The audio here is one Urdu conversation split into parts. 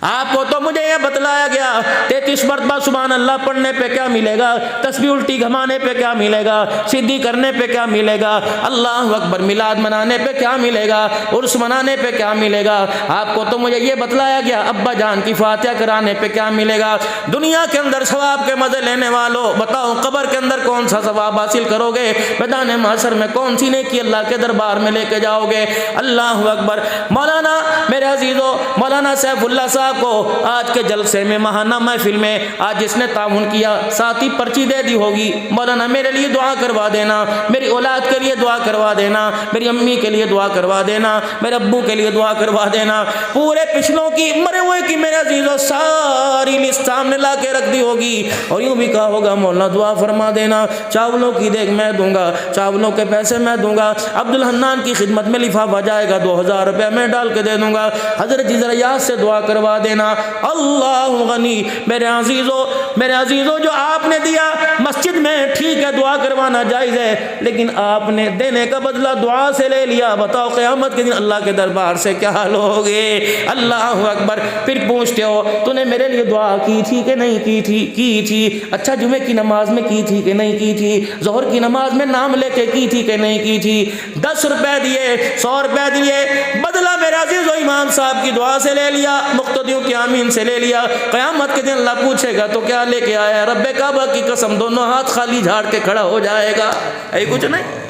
آپ کو تو مجھے یہ بتلایا گیا 33 مرتبہ سبحان اللہ پڑھنے پہ کیا ملے گا، تسبیح الٹی گھمانے پہ کیا ملے گا، سیدھی کرنے پہ کیا ملے گا، اللہ اکبر میلاد منانے پہ کیا ملے گا، عرس منانے پہ کیا ملے گا۔ آپ کو تو مجھے یہ بتلایا گیا ابا جان کی فاتحہ کرانے پہ کیا ملے گا۔ دنیا کے اندر ثواب کے مزے لینے والوں، بتاؤ قبر کے اندر کون سا ثواب حاصل کرو گے، میدان محشر میں کون سی نیکی اللہ کے دربار میں لے کے جاؤ گے۔ اللہ اکبر۔ مولانا میرے عزیزو، مولانا سیف اللہ صاحب کو آج کے جلسے میں ماہانہ محفل میں آج جس نے تعاون کیا ساتھی پرچی دے دی ہوگی، مولانا میرے لیے دعا کروا دینا، میری اولاد کے لیے دعا کروا دینا، میری امی کے لیے دعا کروا دینا، میرے ابو کے لیے دعا کروا دینا، پورے پچھلوں کی مرے ہوئے کی میرے عزیزو ساری لسٹ سامنے لا کے رکھ دی ہوگی، اور یوں بھی کہا ہوگا مولانا دعا فرما دینا، چاولوں کی دیکھ میں دوں گا، چاولوں کے پیسے میں دوں گا، عبدالحنان کی خدمت میں لفافہ جائے گا 2000 روپے میں ڈال کے دے دوں گا، حضرت جی ذرا یاد سے دعا کروا دینا۔ اللہ غنی۔ میرے عزیزو جو آپ نے دیا مسجد میں ٹھیک ہے دعا کروانا جائز ہے، لیکن آپ نے دینے کا بدلہ دعا سے لے لیا، بتاؤ قیامت کے دن اللہ کے دربار سے کیا لوگے۔ اللہ اکبر۔ پھر پوچھتے ہو تو نے میرے لیے دعا کی تھی کہ نہیں کی تھی؟ کی تھی۔ اچھا جمعے کی نماز میں کی تھی کہ نہیں کی تھی؟ ظہر کی نماز میں نام لے کے کی تھی کہ نہیں کی تھی؟ 10 روپے دیے، 100 روپے دیے، بدلہ میرے عزیز و امام صاحب کی دعا سے لے لیا، مقتدیوں کی آمین سے لے لیا، قیامت کے دن اللہ پوچھے گا تو کیا لے کے آیا؟ رب کعبہ کی قسم دونوں ہاتھ خالی جھاڑ کے کھڑا ہو جائے گا، ہے کچھ نہیں۔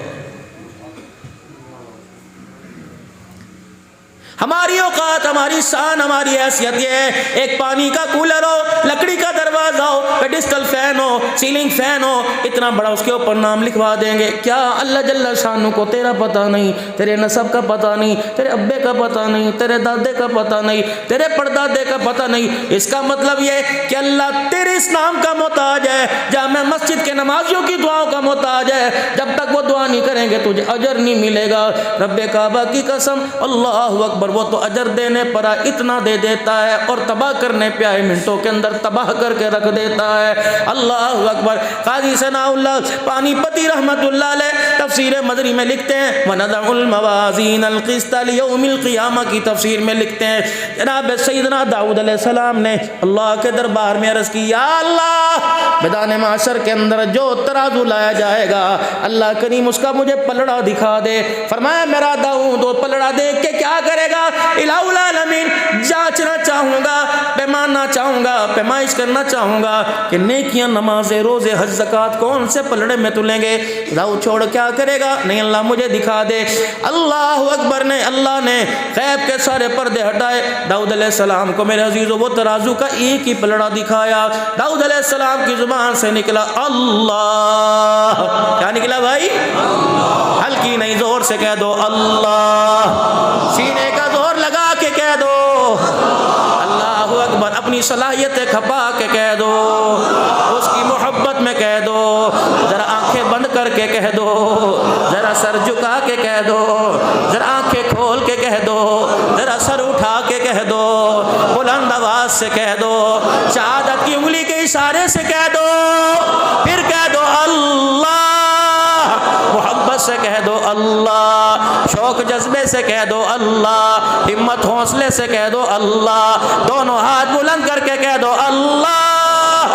ہماری اوقات، ہماری شان، ہماری حیثیت یہ ہے ایک پانی کا کولر ہو، لکڑی کا دروازہ ہو، پیڈسٹل فین ہو، سیلنگ فین ہو، اتنا بڑا اس کے اوپر نام لکھوا دیں گے۔ کیا اللہ جل شانہ کو تیرا پتہ نہیں، تیرے نسب کا پتہ نہیں، تیرے ابے کا پتہ نہیں، تیرے دادے کا پتہ نہیں، تیرے پردادے کا پتہ نہیں؟ اس کا مطلب یہ کہ اللہ تیرے اس نام کا محتاج ہے، جامع مسجد کے نمازیوں کی دعاؤں کا محتاج ہے۔ جب تک وہ دعا نہیں کریں گے تجھے اجر نہیں ملے گا۔ رب کعبہ کی قسم، اللہ اکبر، وہ تو اجر دینے پر اتنا دے دیتا ہے اور تباہ کرنے پہ آئے منٹوں کے اندر تباہ کر کے رکھ دیتا ہے۔ اللہ اکبر۔ قاضی ثناء اللہ پانی پتی رحمت اللہ علیہ تفسیر مدری میں لکھتے ہیں، وَنَضَعُ الْمَوَازِينَ الْقِسْطَ لِيَوْمِ الْقِيَامَةِ کی تفسیر میں لکھتے ہیں، جناب سیدنا داؤد علیہ السلام نے اللہ کے دربار میں عرض کی، یا اللہ میدان محشر کے اندر جو ترازو لایا جائے گا اللہ کریم اس کا مجھے پلڑا دکھا دے۔ فرمایا میرا داؤد وہ پلڑا دیکھ کے کیا کرے گا؟ الہ العالمین جانچنا چاہوں گا، پیمانا چاہوں گا، پیمائش کرنا چاہوں گا کہ نیکیاں، نمازیں، روزے، حج، زکوٰۃ کون سے پلڑے میں تلیں گے؟ داؤد چھوڑ کیا کرے گا؟ نہیں اللہ مجھے دکھا دے۔ اللہ اکبر نے، اللہ نے غیب کے سارے پردے ہٹائے، داؤد علیہ السلام کو میرے عزیزو وہ ترازو کا ایک ہی پلڑا دکھایا۔ داؤد علیہ السلام کی زبان سے نکلا اللہ۔ کیا نکلا بھائی؟ ہلکی نہیں، زور سے کہہ دو اللہ، سینے کا زور لگا کے کہہ دو اللہ اکبر، اپنی صلاحیتیں کھپا کے کہہ دو، اس کی محبت میں کہہ دو، ذرا آنکھیں بند کر کے کہہ دو، ذرا سر جھکا کے کہہ دو، ذرا آنکھیں کھول کے کہہ دو، ذرا سر اٹھا کے کہہ دو، بلند آواز سے کہہ دو، شہادت کی انگلی کے اشارے سے کہہ دو، پھر کہہ دو اللہ، محبت سے کہہ دو اللہ، شوق جذبے سے کہہ دو اللہ، ہمت حوصلے سے کہہ دو اللہ، دونوں ہاتھ بلند کر کے کہہ دو اللہ۔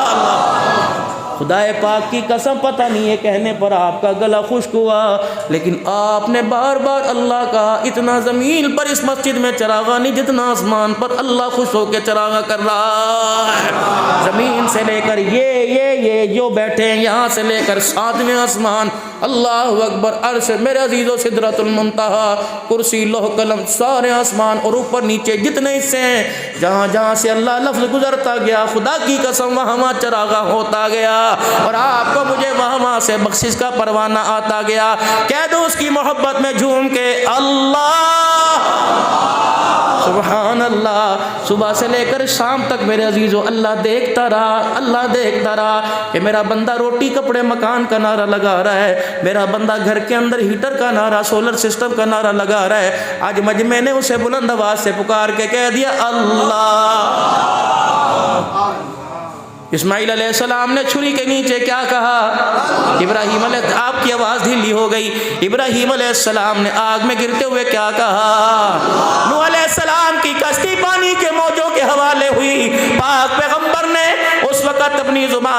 خدا پاک کی قسم پتہ نہیں ہے کہنے پر آپ کا گلا خشک ہوا، لیکن آپ نے بار بار اللہ کہا۔ اتنا زمین پر اس مسجد میں چراغا نہیں جتنا آسمان پر اللہ خوش ہو کے چراغا کر رہا ہے۔ زمین سے لے کر یہ جو بیٹھے ہیں یہاں سے لے کر 7ویں آسمان، اللہ اکبر، عرش میرے عزیز و سدرۃ المنتہا، کرسی، لوح قلم، سارے آسمان اور اوپر نیچے جتنے حصے ہیں، جہاں جہاں سے اللہ لفظ گزرتا گیا خدا کی قسم وہاں چراغا ہوتا گیا، اور آپ کو مجھے وہاں سے بخشش کا پروانہ آتا گیا۔ کہہ دو اس کی محبت میں جھوم کے اللہ، سبحان اللہ۔ صبح سے لے کر شام تک میرے عزیزو اللہ دیکھتا رہا کہ میرا بندہ روٹی کپڑے مکان کا نعرہ لگا رہا ہے، میرا بندہ گھر کے اندر ہیٹر کا نعرہ، سولر سسٹم کا نعرہ لگا رہا ہے۔ آج مجمع نے اسے بلند آواز سے پکار کے کہہ دیا اللہ۔ اسماعیل علیہ السلام نے چھری کے نیچے کیا کہا؟ ابراہیم علیہ، آپ کی آواز ڈھیلی ہو گئی، ابراہیم علیہ السلام نے آگ میں گرتے ہوئے کیا کہا؟ نوح علیہ السلام کی کشتی پانی کے موجوں کے حوالے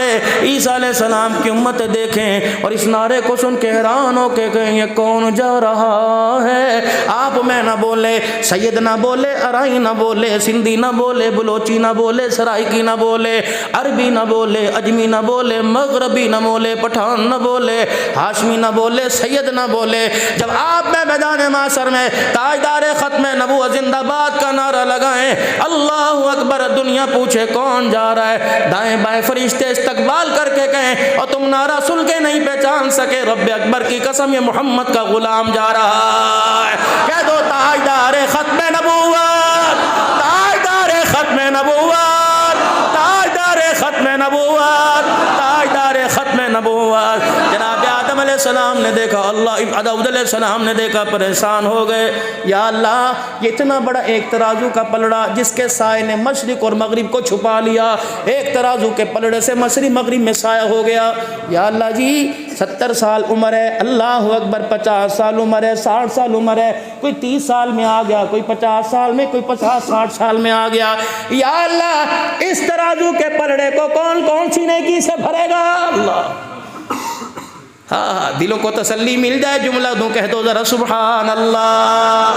سے عیسیٰ علیہ السلام کی امت دیکھیں اور اس نعرے کو سن کے حیران ہو کے کہیں یہ کون جا رہا ہے؟ آپ میں نہ بولے، سید نہ بولے، ارائی نہ بولے، سندھی نہ بولے، بلوچی نہ بولے، سرائکی نہ بولے، عربی نہ بولے، اجمی نہ بولے، مغربی نہ بولے، پٹھان نہ بولے، ہاشمی نہ بولے، سید نہ بولے، جب آپ میں میدان معاشر میں تاجدار ختم نبوت زندہ باد کا نعرہ لگائیں، اللہ اکبر، دنیا پوچھے کون جا رہا ہے، دائیں بائیں فرشتے استقبال کر کے کہیں اور تم نعرہ سن کے نہیں پہچان سکے، رب اکبر کی قسم یہ محمد کا غلام جا رہا ہے۔ کہہ دو تاجدار ختم نبوت، تاجدار ختم نبوت، تاجدار ختم نبوت، تاجدار ختم نبوت۔ جناب آدم علیہ السلام نے دیکھا، اللہ داؤد علیہ السلام نے دیکھا، پریشان ہو گئے، یا اللہ یہ اتنا بڑا ایک ترازو کا پلڑا جس کے سائے نے مشرق اور مغرب کو چھپا لیا، ایک ترازو کے پلڑے سے مشرق مغرب میں سایہ ہو گیا، یا اللہ جی 70 سال عمر ہے، اللہ اکبر 50 سال عمر ہے، 60 سال عمر ہے، کوئی 30 سال میں آ گیا، کوئی 50 سال میں، کوئی 50-60 سال میں آ گیا، یا اللہ اس ترازو کے پلڑے کو کون کون سی نیکی سے بھرے گا؟ اللہ ہاں دلوں کو تسلی مل جائے، جملہ دوں کہہ دو ذرا سبحان اللہ،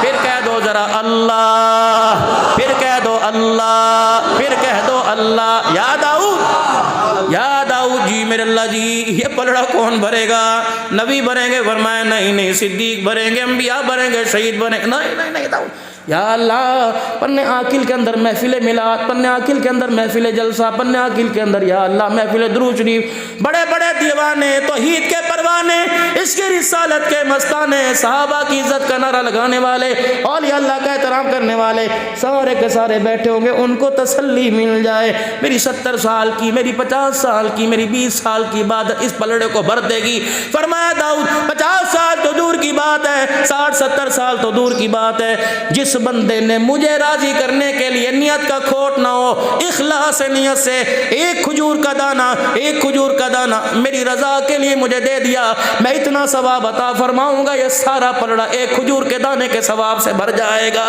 پھر کہہ دو ذرا اللہ، پھر کہہ دو اللہ، پھر کہہ دو اللہ۔ یا داؤد، یا داؤد جی میرے اللہ جی یہ پلڑا کون بھرے گا؟ نبی بھریں گے؟ فرمایا نہیں نہیں، صدیق بھریں گے، انبیاء بھریں گے، شہید بھریں گے۔ نہیں نہیں نہیں داؤد، یا اللہ پنِ عاقل کے اندر محفل میلاد، پنِ عاقل کے اندر محفل جلسہ، پنِ عاقل کے اندر یا اللہ محفل درود شریف، بڑے بڑے دیوانے توحید کے پروانے، اس کی رسالت کے مستانے، صحابہ کی عزت کا نعرہ لگانے والے، اولیاء اللہ کا احترام کرنے والے سارے کے سارے بیٹھے ہوں گے، ان کو تسلی مل جائے میری 70 سال کی، میری 50 سال کی، میری 20 سال کی عبادت اس پلڑے کو بھر دے گی۔ فرمایا داؤد 50 سال تو دور کی بات ہے، 60-70 سال تو دور کی بات ہے، جس بندے نے مجھے راضی کرنے کے لیے نیت کا کھوٹ نہ ہو، اخلاص نیت سے ایک کھجور کا دانہ، ایک کھجور کا دانہ میری رضا کے لیے مجھے دے دیا، میں اتنا ثواب عطا فرماؤں گا، یہ سارا پلڑا ایک کھجور کے دانے کے ثواب سے بھر جائے گا۔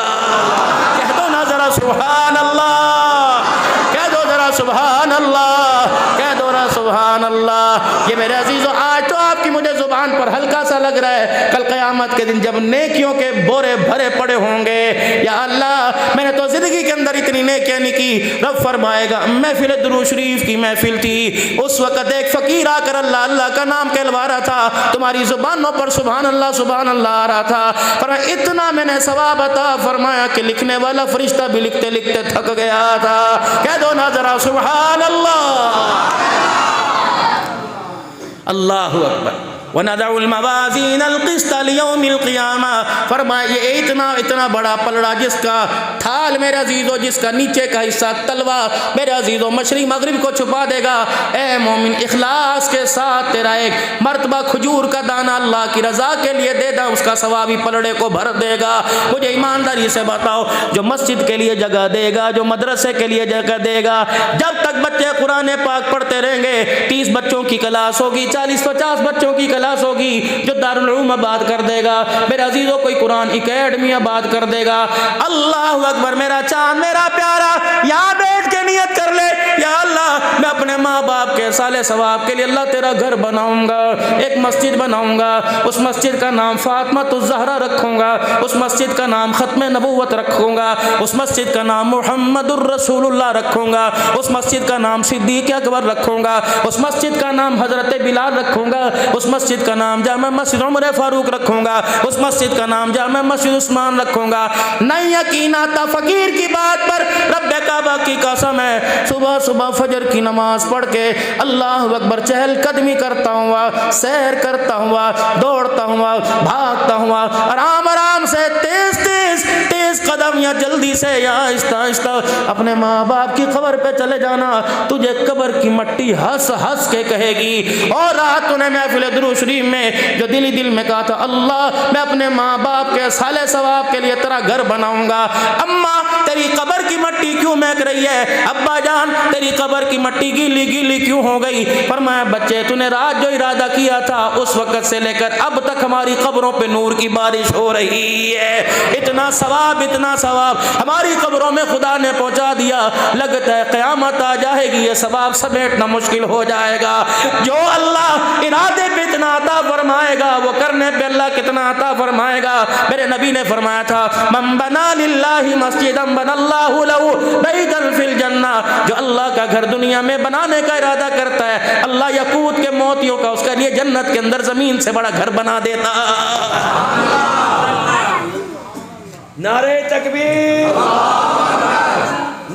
کہہ دو نا ذرا سبحان اللہ، کہہ دو ذرا سبحان اللہ، کہہ دو نا سبحان اللہ۔ یہ میرے عزیزو آج تو آپ کی مجھے زبان پر ہلکا سا لگ رہا ہے، کل قیامت کے دن جب نیکیوں کے بورے بھرے پڑے ہوں گے، یا اللہ میں نے تو زندگی کے اندر اتنی نیکیاں نہیں کی، رب فرمائے گا محفل درود شریف کی محفل تھی، اس وقت ایک فقیر آ کر اللہ اللہ کا نام کہلوا رہا تھا، تمہاری زبانوں پر سبحان اللہ آ رہا تھا، فرمایا اتنا میں نے ثواب عطا فرمایا کہ لکھنے والا فرشتہ بھی لکھتے لکھتے تھک گیا تھا۔ کہہ دو نا ذرا سبحان اللہ، اللہ اکبر۔ وَنَدَعُ الْمَوَازِينَ الْقِسْطَ لِيَوْمِ الْقِيَامَةِ، فرمایا یہ اتنا بڑا پلڑا جس کا تھال میرے عزیزو، جس کا نیچے کا حصہ تلوا میرے عزیزو مشرق مغرب کو چھپا دے گا، اے مومن اخلاص کے ساتھ تیرا ایک مرتبہ کھجور کا دانہ اللہ کی رضا کے لیے دے دا، اس کا ثوابی پلڑے کو بھر دے گا۔ مجھے ایمانداری سے بتاؤ، جو مسجد کے لیے جگہ دے گا، جو مدرسے کے لیے جگہ دے گا، جب تک بچے قرآن پاک پڑھتے رہیں گے، 30 بچوں کی کلاس ہوگی، 40-50 بچوں کی کلاس ہوگی، جو دارالعلوم آباد کر دے گا، میرے عزیزوں کوئی قرآن اکیڈمی آباد کر دے گا، اللہ اکبر، میرا چاند میرا پیارا یہاں بیٹھ کے نیت کر لے، یا اللہ میں اپنے ماں باپ کے صالح ثواب کے لیے اللہ تیرا گھر بناؤں گا، ایک مسجد بناؤں گا، اس مسجد کا نام فاطمہ الزہرا رکھوں گا، اس مسجد کا نام ختم نبوت رکھوں گا، اس مسجد کا نام محمد الرسول اللہ رکھوں گا، اس مسجد کا نام صدیق اکبر رکھوں گا، اس مسجد کا نام حضرت بلال رکھوں گا، اس مسجد کا نام جامع مسجد عمر فاروق رکھوں گا، اس مسجد کا نام جامع مسجد عثمان رکھوں گا۔ نہیں یقین آتا فقیر کی بات پر، رب کعبہ کی قسم ہے، صبح صبح فجر کی نماز پڑھ کے اللہ اکبر چہل قدمی کرتا ہوا، سیر کرتا ہوا، دوڑتا ہوا، بھاگتا ہوا، آرام آرام سے تیز قدم یا جلدی سے یا آہستہ آہستہ اپنے ماں باپ کی قبر پہ چلے جانا، تجھے قبر کی مٹی ہنس ہنس کے کہے گی۔ اور رات تو نے محفل درود شریف میں جو دل میں کہا تھا، اللہ میں اپنے ماں باپ کے صالح ثواب کے لیے تیرا گھر بناؤں گا، اماں تیری قبر کی مٹی کیوں مہک رہی ہے، ابا جان تیری قبر کی مٹی گیلی گیلی کیوں ہو گئی؟ فرمایا بچے تو نے رات جو ارادہ کیا تھا اس وقت سے لے کر اب تک ہماری قبروں پہ نور کی بارش ہو رہی ہے، اتنا ثواب اتنا ثواب ہماری قبروں میں خدا نے پہنچا دیا، لگتا ہے قیامت آ جائے گی یہ ثواب سمیٹنا مشکل ہو جائے گا۔ جو اللہ ارادے پہ اتنا عطا فرمائے گا وہ کرنے پہ اللہ کتنا عطا فرمائے گا۔ میرے نبی نے فرمایا تھا من بنا للہ مسجدا بنا اللہ لہ بیتا فی الجنہ، جو اللہ کا گھر دنیا میں بنانے کا ارادہ کرتا ہے اللہ یقوت کے موتیوں کا اس کے لیے جنت کے اندر زمین سے بڑا گھر بنا دیتا۔ نعرہ تکبیر،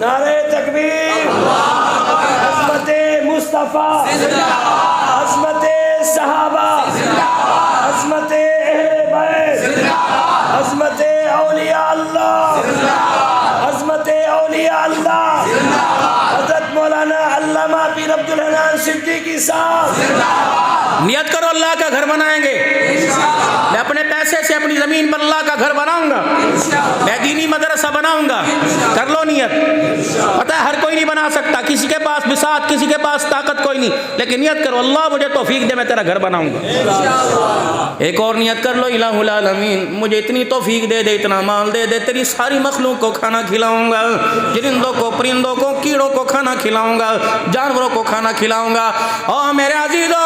نعرہ تکبیر، عظمت مصطفیٰ، عظمت صحابہ، عظمت اہل بیت، عظمت اولیاء اللہ، عظمت اولیاء اللہ، حضرت مولانا علامہ پیر عبدالحنان صدیقی صاحب۔ نیت کرو اللہ کا گھر بنائیں گے، میں اپنے پیسے سے اپنی زمین پر اللہ کا گھر بناؤں گا، میں دینی مدرسہ بناؤں گا، کر لو نیت۔ پتہ ہے ہر کوئی نہیں بنا سکتا، کسی کے پاس بساط، کسی کے پاس طاقت کوئی نہیں، لیکن نیت کرو اللہ مجھے توفیق دے میں تیرا گھر بناؤں گا۔ ایک اور نیت کر لو الہ العالمین مجھے اتنی توفیق دے دے، اتنا مال دے دے، تیری ساری مخلوق کو کھانا کھلاؤں گا، جرندوں کو، پرندوں کو، کیڑوں کو کھانا کھلاؤں گا، جانوروں کو کھانا کھلاؤں گا۔ اور میرے عزیزو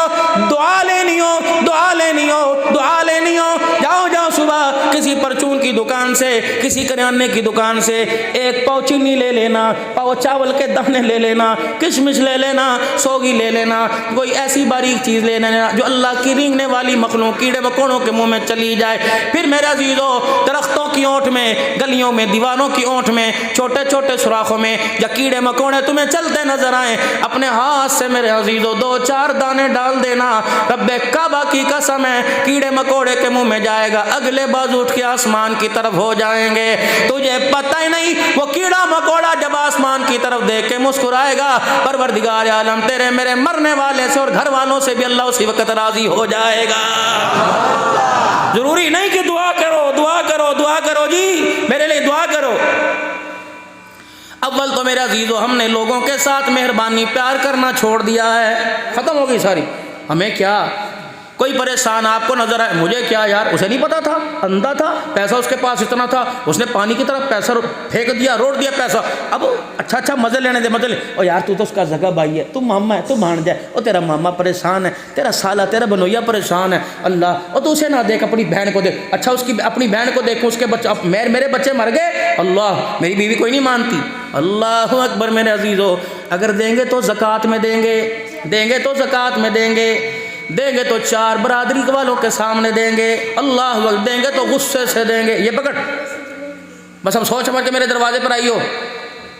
دعا لینی ہو، دعا لینی ہو، دعا لینی ہو، جاؤ جاؤ صبح کسی پرچون کی دکان سے، کسی کریانے کی دکان سے ایک پاؤ چینی لے لینا، پاؤ چاول کے دانے لے لینا، کشمش لے لینا، سوگی لے لینا، کوئی ایسی باریک چیز لے لینا جو اللہ کی رینگنے والی مخلوق کیڑے مکوڑوں کے منہ میں چلی جائے۔ پھر میرے عزیزو درختوں کی اونٹ میں، گلیوں میں، دیواروں کی اونٹ میں، چھوٹے چھوٹے سوراخوں میں یا کیڑے مکوڑے تمہیں چلتے نظر آئیں، اپنے ہاتھ سے میرے عزیزو 2-4 دانے ڈال دینا، رب کعبہ کی قسم ہے کیڑے مکوڑے کے منہ میں جائے گا، اگلے بازو اٹھ کے آسمان کی طرف ہو جائیں گے، تجھے پتہ ہی نہیں وہ کیڑا مکوڑا جب آسمان کی طرف دیکھ کے مسکرائے گا پروردگار عالم تیرے میرے مرنے والے سے اور گھر والوں سے بھی اللہ اسی وقت راضی ہو جائے گا۔ ضروری نہیں کہ دعا کرو، دعا کرو، دعا کرو، جی میرے لیے دعا کرو۔ اول تو میرے عزیزو ہم نے لوگوں کے ساتھ مہربانی پیار کرنا چھوڑ دیا ہے، ختم ہو گئی ساری۔ ہمیں کیا، کوئی پریشان آپ کو نظر آئے، مجھے کیا یار، اسے نہیں پتا تھا، اندھا تھا، پیسہ اس کے پاس اتنا تھا، اس نے پانی کی طرف پیسہ پھینک دیا، روڑ دیا پیسہ، اب اچھا مزے لینے دے، مزے لے، او یار تو اس کا زگا بھائی ہے، تو ماما ہے، تو بھانجا ہے، او تیرا ماما پریشان ہے، تیرا سالہ، تیرا بنویا پریشان ہے، اللہ، او تو اسے نہ دیکھ، اپنی بہن کو دیکھ، اچھا اس کی اپنی بہن کو دیکھو، اس کے بچے، میرے بچے مر گئے، اللہ میری بیوی کوئی نہیں مانتی، اللہ اکبر۔ میرے عزیزو اگر دیں گے تو زکوٰۃ میں دیں گے، دیں گے تو زکوٰۃ میں دیں گے، دیں گے تو 4 برادری والوں کے سامنے دیں گے، اللہ وقت دیں گے تو غصے سے دیں گے، یہ پکڑ بس ہم سوچ سمجھ کے میرے دروازے پر آئی ہو،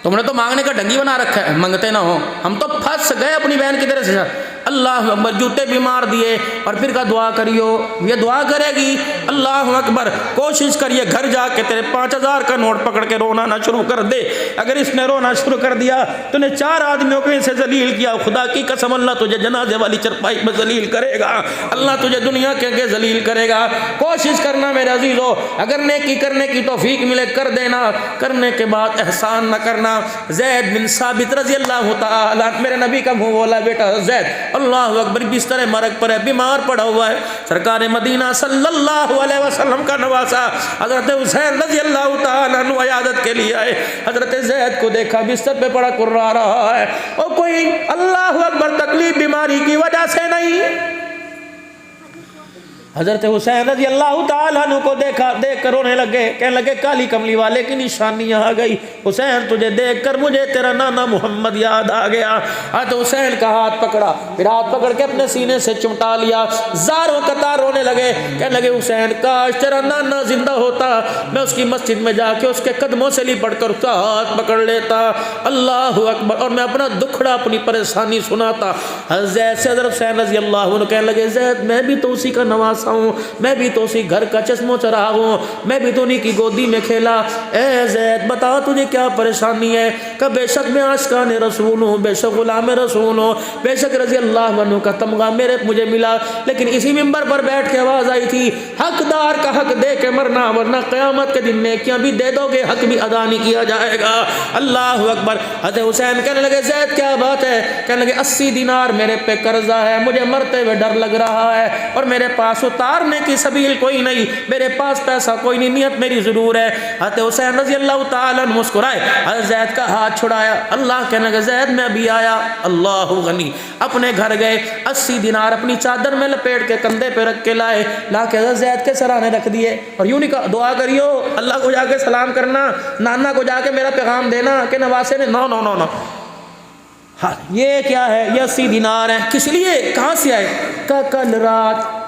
تم نے تو مانگنے کا ڈھنگی بنا رکھا ہے، منگتے نہ ہو، ہم تو پھنس گئے اپنی بہن کی طرح سے، اللہ اکبر، جوتے بھی مار دیے، اور پھر کا دعا کریو، یہ دعا کرے گی، اللہ اکبر، کوشش کریے گھر جا کے تیرے 5000 کا نوٹ پکڑ کے رونا نہ شروع کر دے، اگر اس نے رونا شروع کر دیا تو نے 4 آدمیوں کو سے ذلیل کیا، خدا کی قسم اللہ تجھے جنازے والی چرپائی میں ذلیل کرے گا، اللہ تجھے دنیا کے آگے ذلیل کرے گا۔ کوشش کرنا میرے عزیزو، اگر نیکی کرنے کی توفیق ملے کر دینا، کرنے کے بعد احسان نہ کرنا۔ زید بن ثابت رضی اللہ تعالیٰ، میرے نبی کا منہ بولا بیٹا زید، اللہ اکبر، بستر مرگ پر ہے، بیمار پڑا ہوا ہے، سرکار مدینہ صلی اللہ علیہ وسلم کا نواسا حضرت حسین رضی اللہ تعالیٰ عنہ عیادت کے لیے آئے، حضرت زید کو دیکھا بستر پہ پڑا کرا رہا ہے، اور کوئی اللہ اکبر تکلیف بیماری کی وجہ سے نہیں، حضرت حسین رضی اللہ تعالیٰ عنہ کو دیکھ کر رونے لگے، کہنے لگے کالی کملی والے کی نشانی آ گئی، حسین تجھے دیکھ کر مجھے تیرا نانا محمد یاد آ گیا۔ حضرت حسین کا ہاتھ پکڑا، پھر ہاتھ پکڑ کے اپنے سینے سے چمٹا لیا، زاروں قطار رونے لگے، کہنے لگے حسین کاش تیرا نانا زندہ ہوتا، میں اس کی مسجد میں جا کے اس کے قدموں سے لپٹ کر اس کا ہاتھ پکڑ لیتا، اللہ اکبر، اور میں اپنا دکھڑا اپنی پریشانی سناتا۔ حضرت حسین رضی اللہ عنہ کہنے لگے زید میں بھی تو اسی کا نواز ہوں، میں بھی تو اسی گھر کا چشم و چراغ ہوں، میں بھی تو انہی کی گودی میں کھیلا، اے زید بتا تجھے کیا پریشانی ہے؟ کہ بے شک میں عاشقان رسول ہوں، بے شک غلام رسول ہوں، بے شک رضی اللہ عنہ کا تمغہ مجھے ملا، لیکن اسی منبر پر بیٹھ کے آواز آئی تھی حقدار کا حق دے کے مرنا، ورنہ قیامت کے دن نیکیاں بھی دے دو گے حق بھی ادا نہیں کیا جائے گا، اللہ اکبر۔ حضرت حسین کہنے لگے زید کیا بات ہے؟ کہنے لگے 80 دینار میرے پہ قرضہ ہے، مجھے مرتے ہوئے ڈر لگ رہا ہے، اور میرے پاس اتارنے کی سبیل کوئی نہیں, میرے پاس پیسہ کوئی نہیں, نیت میری ضرور ہے. حضرت حسین رضی اللہ تعالیٰ عنہ مسکرائے, حضرت زید کا ہاتھ چھڑایا. اللہ کہنے لگا زید میں ابھی آیا. اللہ غنی. اپنے گھر گئے, 80 دینار اپنی چادر میں لپیٹ کے کندھے پہ رکھ کے لائے, لا کے حضرت زید کے سرانے رکھ دیے. اور یوں نہیں کہا دعا کریو, اللہ کو جا کے سلام کرنا, نانا کو جا کے میرا پیغام دینا کہ نواسے نے, نو نو نو نو. ہاں یہ کیا ہے, یہ 80 دینار ہیں. کس لیے, کہاں سے آئے؟ کہ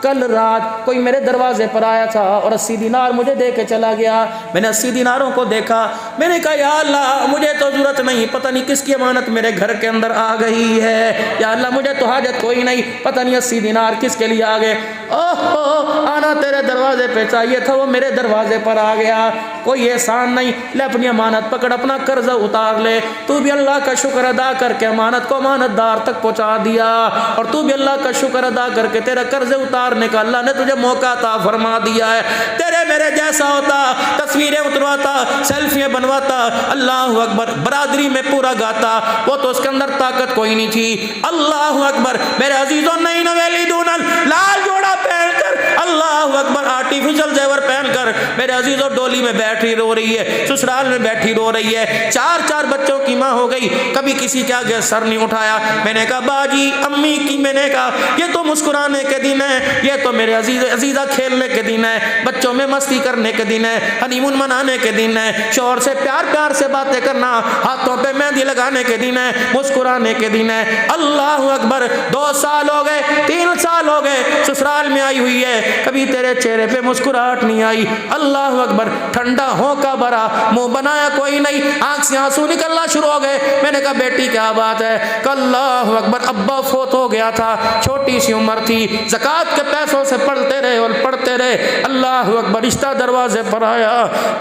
کل رات کوئی میرے دروازے پر آیا تھا اور 80 دینار مجھے دے کے چلا گیا. میں نے 80 دیناروں کو دیکھا, میں نے کہا یا اللہ مجھے تو ضرورت نہیں, پتہ نہیں کس کی امانت میرے گھر کے اندر آ گئی ہے. یا اللہ مجھے تو حاجت کوئی نہیں, پتہ نہیں 80 دینار کس کے لیے آ گئے. آنا تیرے دروازے پہ چاہیے تھا, وہ میرے دروازے پر آ گیا. کوئی احسان نہیں, لے اپنی امانت پکڑ, اپنا قرض اتار لے. تو بھی اللہ کا شکر ادا کر کے امانت کو امانت دار تک پہنچا دیا, اور تو بھی اللہ کا شکر ادا کر کے تیرا قرض اتارنے کا اللہ نے تجھے موقع عطا فرما دیا ہے. تیرے میرے جیسا ہوتا, تصویریں اترواتا, سیلفیاں بنواتا, اللہ اکبر, برادری میں پورا گاتا, وہ تو اس کے اندر طاقت کوئی نہیں تھی. اللہ اکبر میرے عزیزوں, نئی نویلی دونل لال جوڑا پہن کر, اللہ اکبر آرٹیفیشل زیور پہن کر میرے عزیزوں ڈولی میں بیٹھی رو رہی ہے, سسرال میں بیٹھی رو رہی ہے. 4 بچوں کی ماں ہو گئی, کبھی کسی کے آگے سر نہیں اٹھایا. میں نے کہا باجی امی کی, میں نے کہا یہ تو مسکرانے کے دن ہے, یہ تو میرے عزیزہ کھیلنے کے دن ہے, بچوں میں مستی کرنے کے دن ہے, ہنی مون منانے کے دن ہے, شوہر سے پیار سے باتیں کرنا, ہاتھوں پہ مہندی لگانے کے دن ہے, مسکرانے کے دن ہے. اللہ اکبر 2 سال ہو گئے, 3 سال ہو گئے, سسرال میں آئی ہوئی ہے, کبھی تیرے چہرے پہ مسکراہٹ نہیں آئی. اللہ اکبر ٹھنڈا ہونکا بھرا, منہ بنایا کوئی نہیں, آنکھ سے آنسو نکلنا شروع ہو گئے. میں نے کہا بیٹی کیا بات ہے؟ کہ اللہ اکبر ابا فوت ہو گیا تھا, چھوٹی سی عمر تھی, زکوٰۃ کے پیسوں سے پڑھتے رہے اور پڑھتے رہے. اللہ اکبر رشتہ دروازے پر آیا,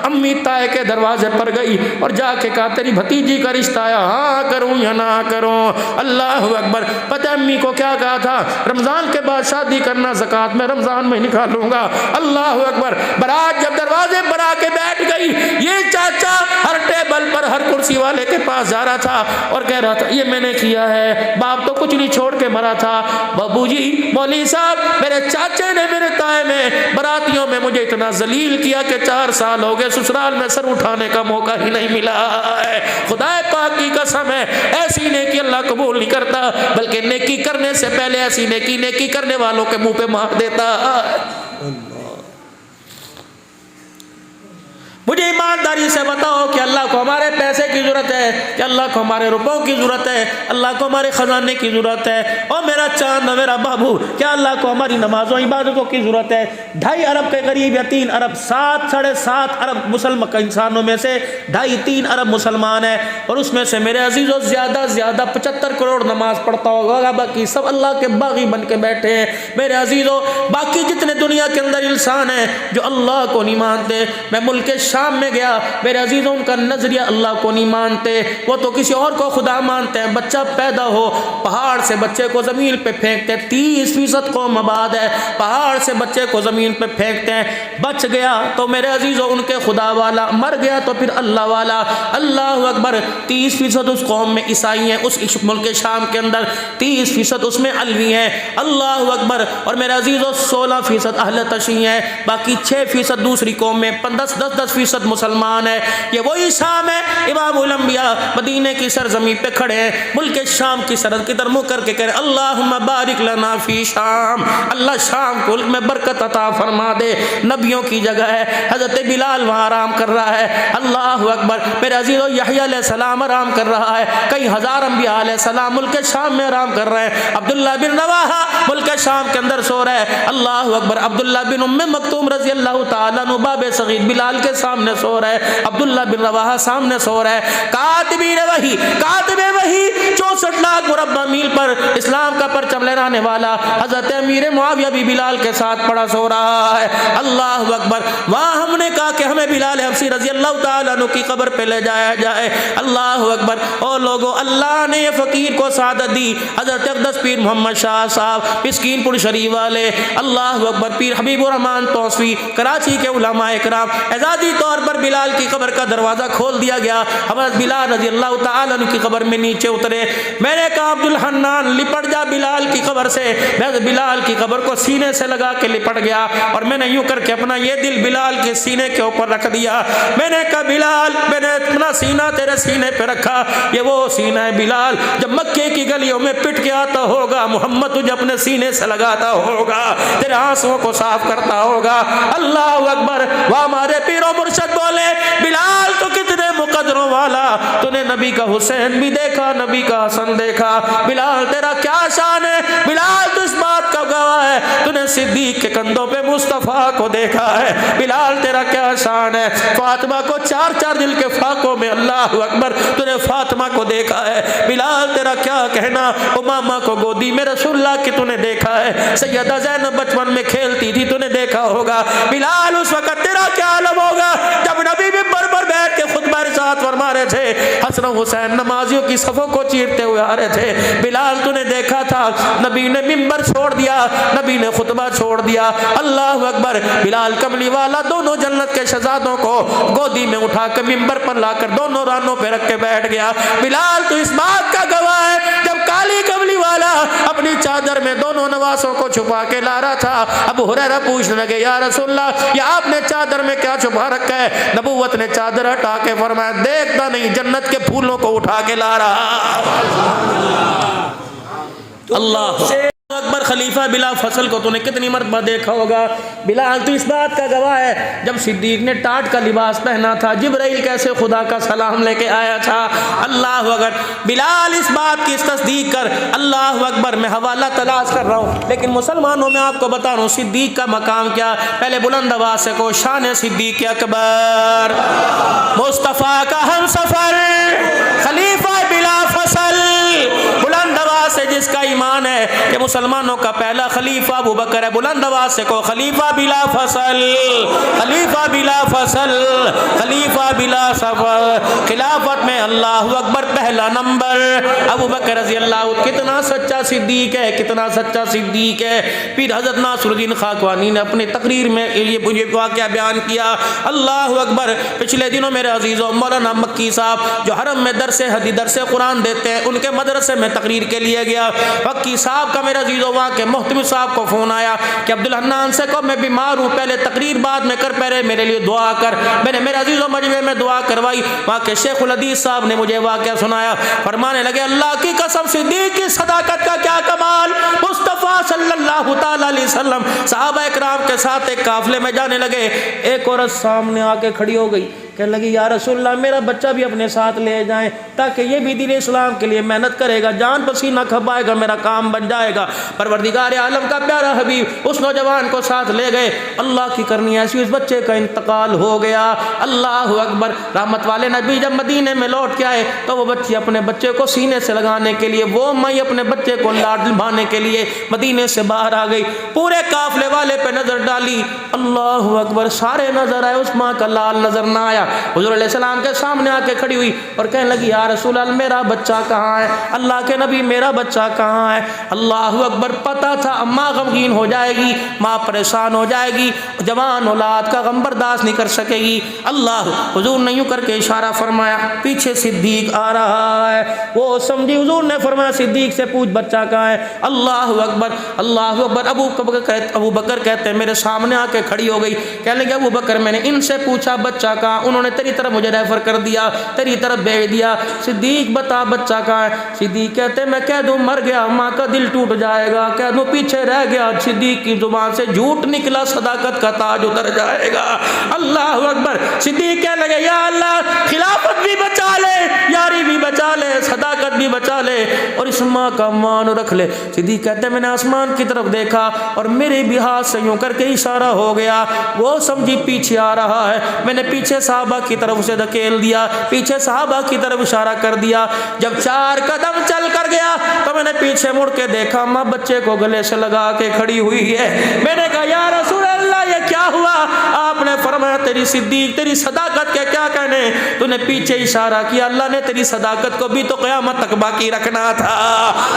امی تائے کے دروازے پر گئی اور جا کے کہا تیری بھتیجی کا رشتہ آیا, ہاں کروں یا نہ کروں. اللہ اکبر پتہ امی کو کیا کہا تھا, رمضان کے بعد شادی کرنا, زکوٰۃ میں رمضان میں نکالوں گا. اللہ اکبر برات جب دروازے پر آ کے بیٹھ گئی, یہ چاچا ہر ٹیبل پر ہر کرسی والے کے پاس جا رہا تھا اور کہہ رہا تھا یہ میں نے کیا ہے, باپ تو کچھ نہیں چھوڑ کے مرا تھا. بابو جی مولوی صاحب میرے چاچے نے میرے تائے میں براتیوں میں مجھے اتنا ذلیل کیا کہ 4 سال ہو گئے سسرال میں سر اٹھانے کا موقع ہی نہیں ملا ہے. خدا پاک کی قسم ہے, ایسی نیکی اللہ قبول نہیں کرتا, بلکہ نیکی کرنے سے پہلے ایسی نیکی کرنے والوں کے منہ پہ مار دیتا. مجھے ایمانداری سے بتاؤ کہ اللہ کو ہمارے پیسے کی ضرورت ہے, کہ اللہ کو ہمارے روپوں کی ضرورت ہے, اللہ کو ہمارے خزانے کی ضرورت ہے؟ اور میرا چاند میرا بابو, کیا اللہ کو ہماری نمازوں عبادتوں کی ضرورت ہے؟ 2.5 ارب کے قریب یا 3 ارب, 7.5 ارب مسلمان انسانوں میں سے 2.5-3 ارب مسلمان ہیں, اور اس میں سے میرے عزیزوں زیادہ 75 کروڑ نماز پڑھتا ہوگا, باقی سب اللہ کے باغی بن کے بیٹھے ہیں. میرے عزیزوں باقی جتنے دنیا کے اندر انسان ہیں جو اللہ کو نہیں مانتے, میں ملک شام میں گیا, میرے عزیزوں ان کا نظریہ اللہ کو نہیں مانتے, وہ تو کسی اور کو خدا مانتے ہیں. بچہ پیدا ہو پہاڑ سے بچے کو زمین پہ پھینکتے, 30% قوم آباد ہے, پہاڑ سے بچے کو زمین پہ پھینکتے ہیں. بچ گیا تو میرے عزیزوں ان کے خدا والا, مر گیا تو پھر اللہ والا. اللہ اکبر 30% اس قوم میں عیسائی ہیں, اس ملک شام کے اندر 30% اس میں علوی ہیں. اللہ اکبر. اور میرے عزیزوں 16% اہل تشیع ہیں, باقی 6% دوسری قوم میں, 10% مسلمان ہے. یہ وہی شام ہے, امام الانبیاء مدینے کی سرزمین پہ کھڑے ہیں, ملک شام کی سرحد کی طرف منہ کر کے کہہ رہے اللہم بارک لنا فی شام, اللہ شام کو میں برکت عطا فرما دے. نبیوں کی جگہ ہے, حضرت بلال وہاں آرام کر رہا ہے. اللہ اکبر. میرے عزیزو یحییٰ علیہ السلام آرام کر رہا ہے, کئی ہزار انبیاء علیہ السلام ملک شام میں آرام کر رہے ہیں. عبداللہ بن رواحہ ملک شام کے اندر سو رہا ہے. اللہ اکبر. عبداللہ بن ام مکتوم رضی اللہ تعالیٰ عنہ باب صغیر بلال کے سامنے سو رہا ہے, عبداللہ بن رواحہ سامنے سو رہا ہے. کاتبین وحی, کاتب وحی 64 لاکھ مربع میل پر اسلام کا پرچم لہرانے والا حضرت امیر معاویہ بھی بلال کے ساتھ پڑا سو رہا ہے. اللہ اکبر. وہاں ہم نے کہا کہ ہمیں بلال حبشی رضی اللہ تعالیٰ عنہ کی قبر پہ لے جایا جائے. اللہ اکبر. اور لوگوں اللہ نے یہ فقیر کو سعادت دی, حضرت اقدس پیر محمد شاہ صاحب مسکین پور شریف والے. اللہ اکبر. پیر حبیب الرحمان توسوی کراچی کے علماء اکرام, اعزازی طور پر بلال کی قبر کا دروازہ کھول دیا گیا. حضرت بلال رضی اللہ تعالیٰ عنہ کی قبر میں نیچے اترے. میں نے کہا عبد الحنان لپٹ جا بلال کی قبر سے میں بلال کی قبر کو سینے سے لگا کے لپٹ گیا اور میں نے یوں کر کے اپنا یہ دل بلال کے سینے کے اوپر رکھ دیا. میں نے کہا بلال میں نے اپنا سینہ تیرے سینے پہ رکھا, یہ وہ سینہ ہے بلال جب مکے کی گلیوں میں پٹ کے آتا ہوگا محمد تجھے اپنے سینے سے لگاتا ہوگا, تیرے آنسوں کو صاف کرتا ہوگا. اللہ اکبر. وہ ہمارے پیر و مرشد بولے بلال تو کتنے مقدروں والا, تو نے نبی کا حسین بھی دیکھا, نبی کا حسن دیکھا, بلال تیرا کیا شان ہے, بلال تو اس بات کا گواہ ہے تو نے صدیق کے کندھوں پہ مصطفیٰ کو دیکھا ہے, بلال تیرا کیا شان ہے, فاطمہ کو 4 دل کے فاقوں میں اللہ اکبر تو نے فاطمہ کو دیکھا ہے, بلال تیرا کیا کہنا, امامہ کو گودی میں رسول اللہ کی تو نے دیکھا ہے, سیدہ زینب بچپن میں کھیلتی تھی تو نے دیکھا ہوگا, بلال اس وقت تیرا کیا عالم ہوگا جب نبی منبر پر بیٹھ کے خطبہ ارشاد فرما رہے تھے, حسن و حسین نمازیوں کی صفوں کو چیرتے ہوئے آ رہے تھے, بلال تو نے دیکھا تھا نبی نے منبر چھوڑ دیا, نبی نے خطبہ چھوڑ دیا. اللہ اکبر. بلال کملی والا دونوں جنت کے شہزادوں کو گودی میں اٹھا کے منبر پر لا کر دونوں رانوں پہ رکھ کے بیٹھ گیا. بلال تو اس بات کا گواہ ہے جب کالی کملی والا اپنی چادر میں دونوں نواسوں کو چھپا کے لا رہا تھا, ابو ہریرہ پوچھنے لگے یا رسول اللہ یہ آپ نے چادر میں کیا چھپا رکھا ہے, نبوت نے چادر ہٹا کے فرمایا دیکھتا نہیں جنت کے پھولوں کو اٹھا کے لا رہا. اللہ اکبر. خلیفہ بلا فصل کو تو نے کتنی مرتبہ دیکھا ہوگا, بلال تو اس بات کا گواہ ہے جب صدیق نے ٹاٹ کا لباس پہنا تھا جبرائیل کیسے خدا کا سلام لے کے آیا تھا. اللہ اکبر. بلال اس بات کی تصدیق کر. اللہ اکبر. میں حوالہ تلاش کر رہا ہوں لیکن مسلمانوں میں آپ کو بتا رہا ہوں صدیق کا مقام کیا. پہلے بلند آواز سے کو شان صدیق اکبر, مصطفیٰ کا ہم سفر, خلیفہ بلا فصل. بلند آواز سے جس کا ایمان ہے کہ مسلمانوں کا پہلا خلیفہ ابو بکر ہے, بلند آواز سے کو خلیفہ بلا فصل, خلیفہ بلا فصل, خلیفہ بلا سفر. خلافت میں اللہ اکبر پہلا نمبر ابو بکر رضی اللہ. کتنا سچا صدیق ہے, کتنا سچا صدیق ہے. پھر حضرت ناصر الدین خاقوانی نے اپنی تقریر میں یہ واقعہ بیان کیا. اللہ اکبر. پچھلے دنوں میرے عزیزوں مولانا مکی صاحب جو حرم میں درس قرآن دیتے ہیں ان کے مدرسے میں تقریر کے لیے گیا. مکی صاحب کا میرے عزیزوں وہاں کے محتمم صاحب کو فون آیا کہ عبدالحنان سے کہو میں بیمار ہوں, پہلے تقریر بعد میں کر, پہلے میرے لیے دعا کر. میں نے میرے عزیزوں مجمع میں دعا کروائی. وہاں کے شیخ الحدیث صاحب نے مجھے واقعہ سنایا, فرمانے لگے اللہ کی قسم صدیق کی صداقت کا کیا کمال. مصطفیٰ صلی اللہ تعالی علیہ وسلم صحابہ اکرام کے ساتھ ایک قافلے میں جانے لگے, ایک عورت سامنے آ کے کھڑی ہو گئی, کہنے لگی یا رسول اللہ میرا بچہ بھی اپنے ساتھ لے جائیں تاکہ یہ بھی دین اسلام کے لیے محنت کرے گا, جان پسینہ کھپائے گا, میرا کام بن جائے گا. پروردگار عالم کا پیارا حبیب اس نوجوان کو ساتھ لے گئے. اللہ کی کرنی ایسی اس بچے کا انتقال ہو گیا. اللہ اکبر. رحمت والے نبی جب مدینے میں لوٹ کے آئے تو وہ بچی اپنے بچے کو سینے سے لگانے کے لیے, وہ مائی اپنے بچے کو لاڈ لبھانے کے لیے مدینے سے باہر آ گئی. پورے قافلے والے پہ نظر ڈالی, اللہ اکبر, سارے نظر آئے, اس ماں کا لال نظر نہ آیا. حضور علیہ السلام کے سامنے آ کے کھڑی ہوئی اور کہنے لگی یا رسول اللہ میرا بچہ کہاں ہے, اللہ کے نبی میرا بچہ کہاں ہے. اللہ اکبر. پتا تھا اماں غمگین ہو جائے گی, ماں پریشان ہو جائے گی, جوان اولاد کا غم برداشت نہیں کر سکے گی. اللہ حضور نے یوں کر کے اشارہ فرمایا پیچھے صدیق آ رہا ہے. وہ سمجھی حضور نے فرمایا صدیق سے پوچھ بچہ کہاں ہے. اللہ اکبر. اللہ اکبر. ابو بکر کہتے ہیں میرے سامنے آ کے کھڑی ہو گئی, کہنے لگے ابو بکر میں نے ان سے پوچھا بچہ کہاں, انہوں نے تیری طرف مجھے ریفر کر دیا, تیری طرف بھیج دیا. صدیق بتا بچہ کہاں ہے. صدیق کہتے میں کہہ دوں مر گیا ماں کا دل ٹوٹ جائے گا, کہہ دوں پیچھے رہ گیا, صدیق کی زبان سے جھوٹ نکلا صداقت کا تاج اتر جائے گا. اللہ اکبر. صدیق کہنے لگے یا اللہ خلافت بھی بچا لے, یاری بھی بچا لے, صداقت بھی بچا لے اور اس ماں کا مان رکھ لے. صدیق کہتے میں نے آسمان کی طرف دیکھا اور میرے بھی ہاتھ سے یوں کر کے اشارہ ہو گیا, وہ سمجھی پیچھے آ رہا ہے. میں نے پیچھے صحابہ کی طرف اسے دھکیل دیا, پیچھے صحابہ کی طرف اشارہ کر دیا. جب 4 قدم چل کر گیا تو میں نے پیچھے مڑ کے دیکھا ماں بچے کو گلے سے لگا کے کھڑی ہوئی ہے. میں نے کہا یا رسول اللہ یہ کیا ہوا. آپ نے فرمایا تیری صدیق تیری صداقت کے کیا کہنے, تو نے پیچھے اشارہ کیا, اللہ نے تیری صداقت کو بھی تو قیامت تک باقی رکھنا تھا.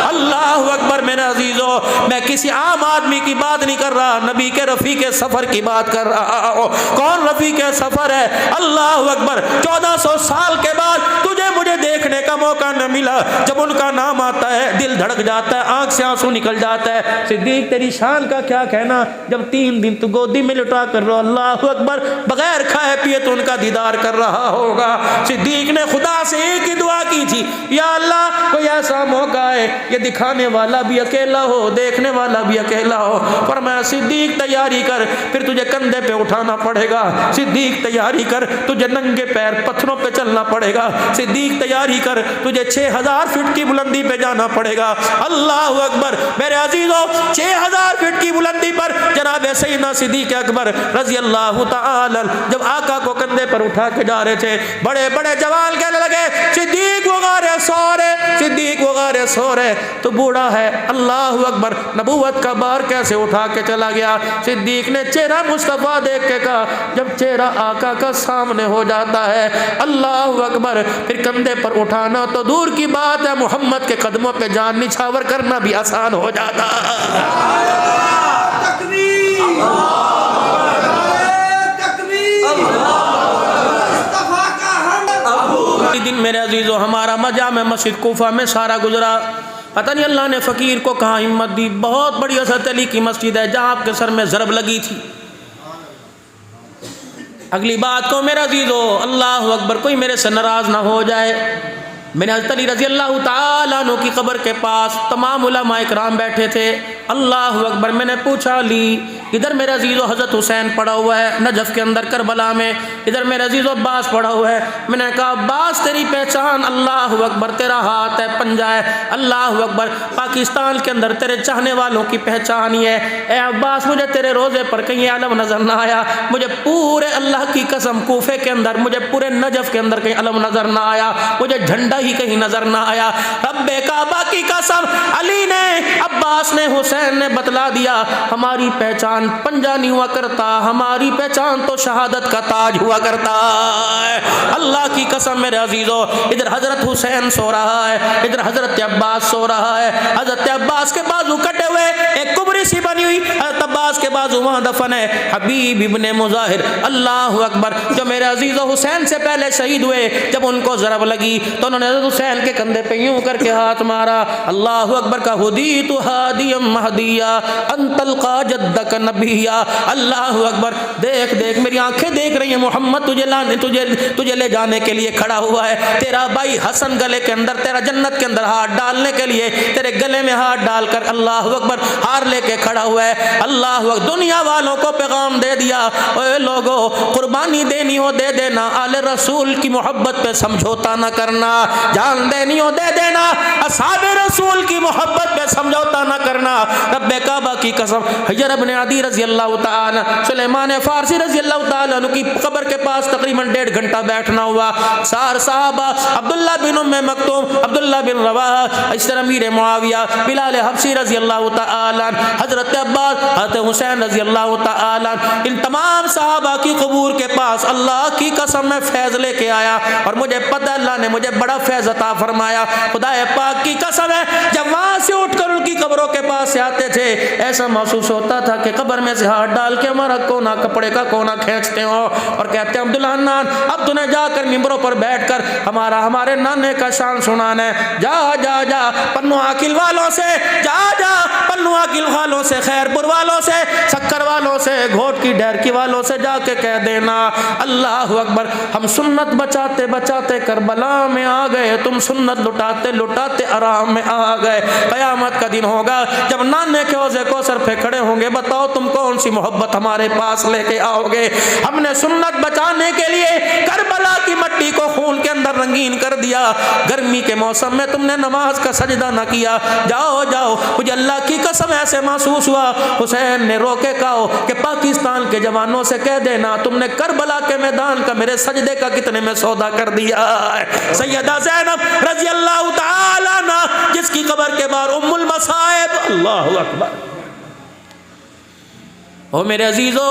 اللہ اکبر. میرے عزیزو میں کسی عام آدمی کی بات نہیں کر رہا، نبی کے رفیق سفر کی بات کر رہا ہوں۔ کون رفیق سفر ہے؟ اللہ اکبر، 1400 سال کے بعد تجھے مجھے دیکھنے کا موقع نہ ملا، جب ان کا نام آتا ہے دل دھڑک جاتا ہے، آنکھ سے آنسو نکل جاتا ہے۔ صدیق تیری شان کا کیا کہنا، جب 3 دن تو گودی میں لٹا کر رو، اللہ اکبر، بغیر کھائے پیے تو ان کا دیدار کر رہا ہوگا۔ صدیق نے خدا سے ایک ہی دعا کی تھی، یا اللہ کوئی ایسا موقع ہے یہ دکھانے والا بھی اکیلا ہو، دیکھنے والا بھی اکیلا ہو۔ فرمایا صدیق تیاری کر، پھر تجھے کندھے پہ اٹھانا پڑے گا، صدیق تیاری کر، تجھے ننگے پیر پتھروں پہ چلنا پڑے گا، صدیق تیاری کر، تجھے 6000 فٹ کی بلندی پہ جانا پڑے گا۔ اللہ اکبر میرے عزیزوں، 6000 فٹ کی بلندی پر جناب سیدنا صدیق اکبر رضی اللہ تعالی جب آقا کو کندھے پر اٹھا کے جا رہے تھے، بڑے بڑے جوان کہنے لگے صدیق وغیرہ سو رہے، صدیق وغیرہ سو رہے تو بوڑھا ہے۔ اللہ اکبر، نبوت کا بار کیسے اٹھا کے چلا گیا۔ صدیق نے چہرہ مصطفیٰ دیکھ کے کہا، جب چہرہ آقا کا سامنے ہو جاتا ہے اللہ اکبر، پھر کندھے پر اٹھانا تو دور کی بات ہے، محمد کے قدموں پہ جان نچھاور کرنا بھی آسان ہو جاتا دن میرے عزیزو ہمارا مجامع مسجد کوفہ میں سارا گزرا۔ پتہ نہیں اللہ نے فقیر کو کہاں ہمت دی، بہت بڑی حضرت علی کی مسجد ہے جہاں آپ کے سر میں ضرب لگی تھی۔ اگلی بات کو میرے عزیزو، اللہ اکبر، کوئی میرے سے ناراض نہ ہو جائے، میں نے حضرت علی رضی اللہ تعالیٰ عنہ کی قبر کے پاس تمام علماء اکرام بیٹھے تھے۔ اللہ اکبر، میں نے پوچھا علی، ادھر میرے عزیز و حضرت حسین پڑا ہوا ہے نجف کے اندر کربلا میں، ادھر میرے عزیز و عباس پڑا ہوا ہے۔ میں نے کہا عباس تیری پہچان، اللہ اکبر، تیرا ہاتھ ہے، پنجہ ہے، اللہ اکبر، پاکستان کے اندر تیرے چاہنے والوں کی پہچان ہی ہے۔ اے عباس، مجھے تیرے روزے پر کہیں علم نظر نہ آیا، مجھے پورے اللہ کی قسم کوفے کے اندر، مجھے پورے نجف کے اندر کہیں علم نظر نہ آیا، مجھے جھنڈا ہی کہیں نظر نہ آیا۔ رب کعبہ کی قسم، علی نے، عباس نے، حسین نے بتلا دیا، ہماری پہچان پنجہ نہیں ہوا کرتا، ہماری پہچان تو شہادت کا تاج ہوا کرتا ہے۔ اللہ کی قسم میرے عزیزو، ادھر حضرت حسین سو رہا ہے، ادھر حضرت عباس سو رہا ہے۔ حضرت عباس کے بازو کٹے ہوئے، ایک قبر سی بنی ہوئی، حضرت عباس کے بازو وہاں دفن ہے حبیب ابن مظاہر، اللہ اکبر، جو میرے عزیزو حسین سے پہلے شہید ہوئے۔ جب ان کو ضرب لگی تو انہوں نے حضرت حسین کے کندھے پہ یوں کر کے ہاتھ مارا، اللہ اکبر، کا ہدیت ہادیا مہدیا انت القا جدک نبیا۔ اللہ اکبر، دیکھ دیکھ، میری آنکھیں دیکھ رہی ہیں، محمد تجھے لے جانے کے لیے کھڑا ہوا ہے، تیرا بھائی حسن گلے کے اندر، تیرا جنت کے اندر ہاتھ ڈالنے کے لیے تیرے گلے میں ہاتھ ڈال کر اللہ اکبر ہار لے کے کھڑا ہوا ہے۔ اللہ اکبر، دنیا والوں کو پیغام دے دیا، اے لوگو، قربانی دینی ہو دے دینا، آل رسول کی محبت پہ سمجھوتا نہ کرنا، جان دینی ہو دے دینا، اصحاب رسول کی محبت پہ سمجھوتا نہ کرنا۔ رب کعبہ کی قسم، حجر ابن عدی رضی اللہ تعالی، سلیمان فارسی رضی اللہ تعالی عنہ کی قبر کے پاس تقریباً 1.5 گھنٹہ بیٹھنا ہوا۔ سار صحابہ، عبداللہ بن ام مکتوم، عبداللہ بن رواحہ، اس طرح امیر معاویہ، بلال حبشی رضی اللہ تعالی عنہ، حضرت عباس، حضرت حسین رضی اللہ تعالی عنہ، ان تمام صحابہ کی قبور کے پاس اللہ کی قسم میں فیض لے کے آیا، اور مجھے پتہ اللہ نے مجھے بڑا فیض عطا فرمایا۔ خدا پاک کی قسم ہے، جب وہاں سے اٹھ کر ان کی قبروں کے پاس سے آتے تھے، ایسا محسوس ہوتا تھا کہ قبر میں سے ہاتھ ڈال کے ہمارا کونا، کپڑے کا کونا کھینچتے ہو اور کہتے ہیں عبداللہ نان، اب تُنے جا کر ممبروں پر بیٹھ کر ہمارے نانے کا شان سنانا ہے، جا جا جا پنو عاقل والوں سے، جا جا پنو عاقل والوں سے، خیر پور والوں سے، سکر والوں سے، گھوٹ کی ڈیرکی والوں سے جا کے کہہ دینا، اللہ اکبر، ہم سنت بچاتے بچاتے کربلا میں آ گئے، تم سنت لٹاتے لٹاتے آرام میں آ گئے۔ قیامت کا دن ہوگا جب نانے کے حوض کوثر پہ کھڑے ہوں گے، بتاؤ تم کون سی محبت ہمارے پاس لے کے آؤ گے؟ ہم نے سنت بچانے کے لیے کربلا کی مٹی کو خون کے اندر رنگین کر دیا، گرمی کے موسم میں تم نے نماز کا سجدہ نہ کیا، جاؤ جاؤ، مجھے اللہ کی قسم ایسے محسوس ہوا، حسین نے رو کے کہا کہ پاکستان کے جوانوں سے کہہ دینا تم نے کربلا کے میدان کا میرے سجدے کا کتنے میں سودا کر دیا ہے۔ سیدہ زینب رضی اللہ تعالی عنہ، جس کی قبر کے بعد ام المصائب، اللہ اکبر۔ او میرے عزیزو،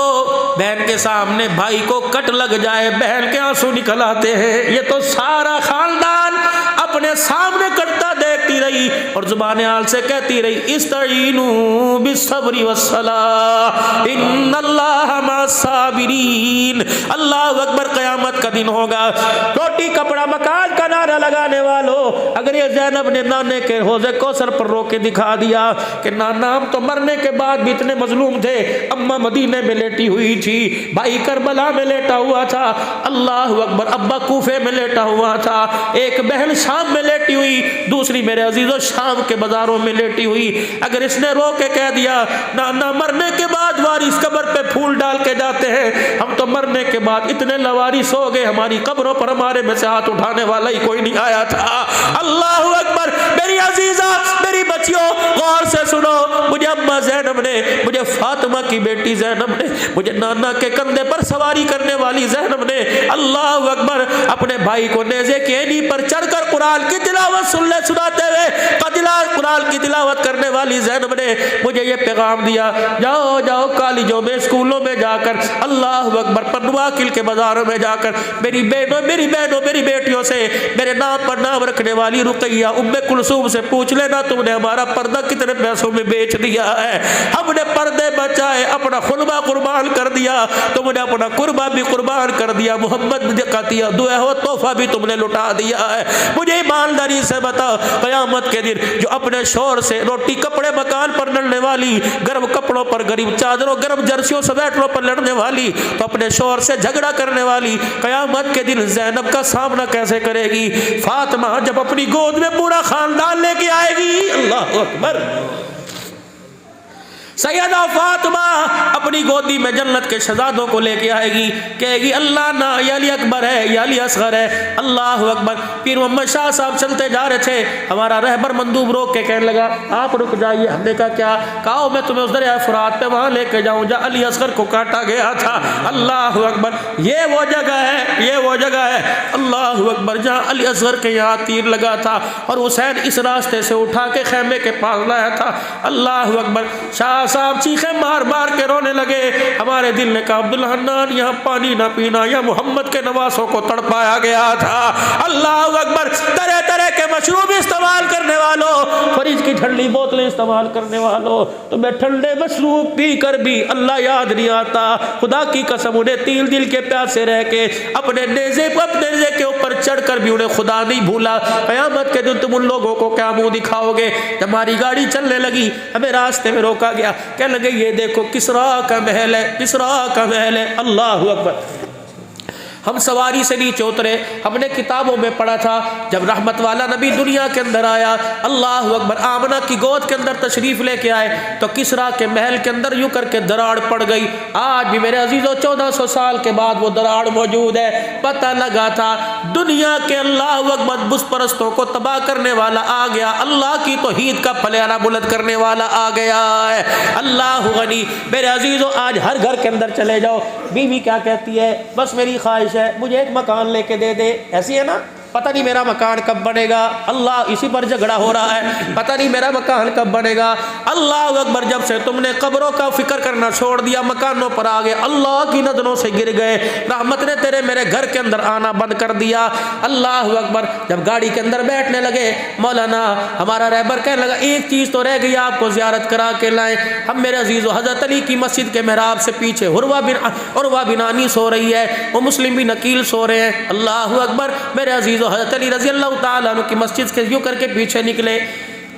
بہن کے سامنے بھائی کو کٹ لگ جائے، بہن کے آنسو نکل آتے ہیں، یہ تو سارا خاندان اب اپنے سامنے کرتا دیکھتی رہی اور زبان حال سے کہتی رہی استعینوا بالصبر والصلاۃ ان اللہ مع الصابرین۔ اللہ اکبر، قیامت کا دن ہوگا، روٹی کپڑا مکان کا نعرہ لگانے والوں، اگر یہ زینب نے نانے کے حوض کوثر پر رو کے دکھا دیا کہ نانا ہم تو مرنے کے بعد بھی اتنے مظلوم تھے، اماں مدینے میں لیٹی ہوئی تھی، بھائی کربلا میں لیٹا ہوا تھا، اللہ اکبر، ابا کوفے میں لیٹا ہوا تھا، ایک بہن شام میں لیٹی ہوئی، دوسری میرے عزیزوں شام کے بازاروں میں لیٹی ہوئی، اگر اس نے رو کے کہہ دیا نانا مرنے کے بعد وارث قبر پہ پھول ڈال کے جاتے ہیں، ہم تو مرنے کے بعد اتنے لوارث ہو گئے، ہماری قبروں پر ہمارے میں سے ہاتھ اٹھانے والا ہی کوئی نہیں آیا تھا۔ اللہ اکبر، میری عزیزہ، میری بچیوں، غور سے سنو، مجھے اماں زینب نے، مجھے فاطمہ کی بیٹی زینب نے، مجھے نانا کے کندھے پر سواری کرنے والی زینب نے، اللہ اکبر، اپنے بھائی کو نیزے کی اینی پر چڑھ کر قرآن کی تلاوت سناتے ہوئے قرآن کی تلاوت کرنے والی زینب نے مجھے یہ پیغام دیا، جاؤ جاؤ کالجوں میں، اسکولوں میں جا کر، اللہ اکبر، پنواکل کے بازاروں میں جا کر میری بہنوں میری بیٹیوں سے میرے نام پر نام رکھنے والی رقیہ ام کلثوم سے پوچھ لینا تم نے ہمارا پردہ کتنے پیسوں میں بیچ دیا ہے، ہم نے پردے بچائے، اپنا خلبہ قربان کر دیا، تم نے اپنا قربہ بھی قربان کر دیا، محمد دیا دعا ہو تحفہ بھی تم نے لٹا دیا ہے۔ مجھے ایمانداری سے بتاؤ، قیامت کے دن جو اپنے شوہر سے روٹی کپڑے مکان پر لڑنے والی، گرم کپڑوں پر، گرم چادروں، گرم جرسیوں سویٹروں پر لڑنے والی، تو اپنے شوہر سے جھگڑا کرنے والی قیامت کے دن زینب کا سامنا کیسے کرے گی؟ فاطمہ جب اپنی گود میں پورا خاندان لے کے آئے گی، اللہ اکبر، سیدہ فاطمہ اپنی گودی میں جنت کے شہزادوں کو لے کے آئے گی، کہے گی اللہ نہ یہ علی اکبر ہے، یہ علی اصغر ہے، اللہ اکبر۔ پیر محمد شاہ صاحب چلتے جا رہے تھے، ہمارا رہبر مندوب روک کے کہنے لگا آپ رک جائیے، ہم نے کہا کیا؟ کہا میں تمہیں اس دریائے فرات پہ وہاں لے کے جاؤں جہاں علی اصغر کو کاٹا گیا تھا، اللہ اکبر، یہ وہ جگہ ہے، یہ وہ جگہ ہے، اللہ اکبر، جہاں علی اصغر کے یہاں تیر لگا تھا اور حسین اس راستے سے اٹھا کے خیمے کے پاس لایا تھا، اللہ اکبر۔ شاہ صاحب چیخیں مار مار کے رونے لگے، ہمارے دل نے کہا عبدالحنان یہاں پانی نہ پینا، یا محمد کے نواسوں کو تڑپایا گیا تھا، اللہ اکبر۔ طرح طرح کے مشروب استعمال کرنے والوں، فریج کی ٹھنڈی بوتلیں استعمال کرنے والوں، تمہیں ٹھنڈے مشروب پی کر بھی اللہ یاد نہیں آتا، خدا کی قسم انہیں تیل دل کے پیاسے رہ کے اپنے نیزے کے اوپر چڑھ کر بھی انہیں خدا نہیں بھولا۔ قیامت کے دن تم ان لوگوں کو کیا منہ دکھاؤ گے؟ جب ہماری گاڑی چلنے لگی، ہمیں راستے میں روکا گیا، کہنے لگے یہ دیکھو کسرا کا محل ہے، کسرا کا محل ہے، اللہ اکبر۔ ہم سواری سے نیچے اترے، ہم نے کتابوں میں پڑھا تھا جب رحمت والا نبی دنیا کے اندر آیا، اللہ اکبر، آمنہ کی گود کے اندر تشریف لے کے آئے تو کسرا کے محل کے اندر یوں کر کے دراڑ پڑ گئی، آج بھی میرے عزیزوں 1400 سال کے بعد وہ دراڑ موجود ہے۔ پتہ لگا تھا دنیا کے اللہ اکبر بت پرستوں کو تباہ کرنے والا آ گیا، اللہ کی توحید کا پلیارا بلند کرنے والا آ گیا ہے، اللہ غنی۔ میرے عزیزوں آج ہر گھر کے اندر چلے جاؤ، بیوی کیا کہتی ہے؟ بس میری خواہش ہے مجھے ایک مکان لے کے دے دے، ایسی ہے نا، پتہ نہیں میرا مکان کب بنے گا، اللہ اسی پر جھگڑا ہو رہا ہے، پتہ نہیں میرا مکان کب بنے گا، اللہ اکبر۔ جب سے تم نے قبروں کا فکر کرنا چھوڑ دیا، مکانوں پر آ گئے، اللہ کی نظروں سے گر گئے، رحمت نے تیرے میرے گھر کے اندر آنا بند کر دیا، اللہ اکبر۔ جب گاڑی کے اندر بیٹھنے لگے، مولانا ہمارا رہبر کہنے لگا ایک چیز تو رہ گئی، آپ کو زیارت کرا کے لائیں۔ ہم میرے عزیزو حضرت علی کی مسجد کے محراب سے پیچھے عروہ بن عانی سو رہی ہے، وہ مسلم بن عقیل سو رہے ہیں، اللہ اکبر۔ میرے عزیزو حضرت علی رضی اللہ تعالیٰ عنہ کی مسجد کے یوں کر کے پیچھے نکلے،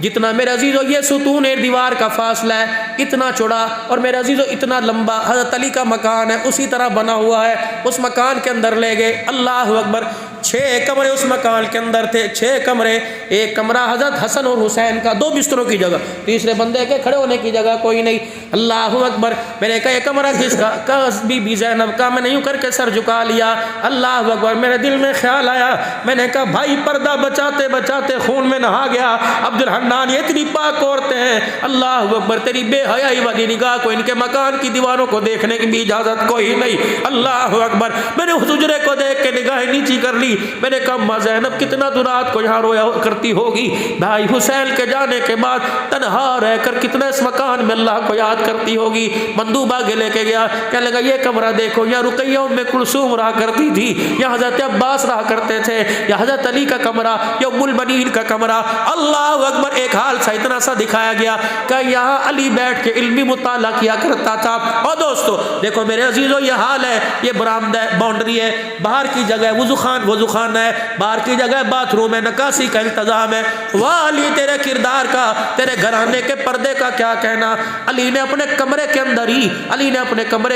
جتنا میرے عزیزو یہ ستون دیوار کا فاصلہ ہے اتنا چوڑا اور میرے عزیزو اتنا لمبا حضرت علی کا مکان ہے اسی طرح بنا ہوا ہے، اس مکان کے اندر لے گئے، اللہ اکبر۔ 6 کمرے اس مکان کے اندر تھے، 6 کمرے، ایک کمرہ حضرت حسن اور حسین کا، 2 بستروں کی جگہ، تیسرے بندے کے کھڑے ہونے کی جگہ کوئی نہیں، اللہ اکبر۔ میں نے کہا یہ کمرہ کس کا؟ کہا بی بی زینب کا۔ میں نے یوں کر کے سر جھکا لیا، اللہ اکبر۔ میرے دل میں خیال آیا، میں نے کہا بھائی پردہ بچاتے بچاتے خون میں نہا گیا، عبدالحنان یہ اتنی پاک عورتیں ہیں، اللہ اکبر، تیری بے حیائی والی نگاہ کو ان کے مکان کی دیواروں کو دیکھنے کی بھی اجازت کوئی نہیں، اللہ اکبر۔ میں نے اس حجرے کو دیکھ کے نگاہ نیچی کر لی، میں نے کہا ماں زینب کتنا تو رات کو یہاں رویا کرتی ہوگی، بھائی حسین کے جانے کے بعد تنہا رہ کر کتنا اس مکان میں اللہ کو یاد کرتی ہوگی۔ مندوب آگے لے کے گیا، کہنے لگا یہ کمرہ دیکھو، یا رقیہ ام کلثوم رہا کرتی تھی، یا حضرت عباس رہا کرتے تھے، یا حضرت علی کا کمرہ، یا ام المنین کا کمرہ۔ اللہ اکبر، ایک حال سا اتنا سا دکھایا گیا کہ یہاں علی بیٹھ کے علمی مطالعہ کیا کرتا تھا۔ اور دوستو دیکھو میرے عزیزو، یہ حال ہے، یہ برآمدہ ہے، باؤنڈری ہے، باہر کی جگہ وضو خانہ ہے، باہر کی جگہ باتھ روم ہے، نکاسی کا انتظام ہے۔ واہ علی، تیرے کردار کا، تیرے گھرانے کے پردے کا کیا کہنا۔ علی نے اپنے کمرے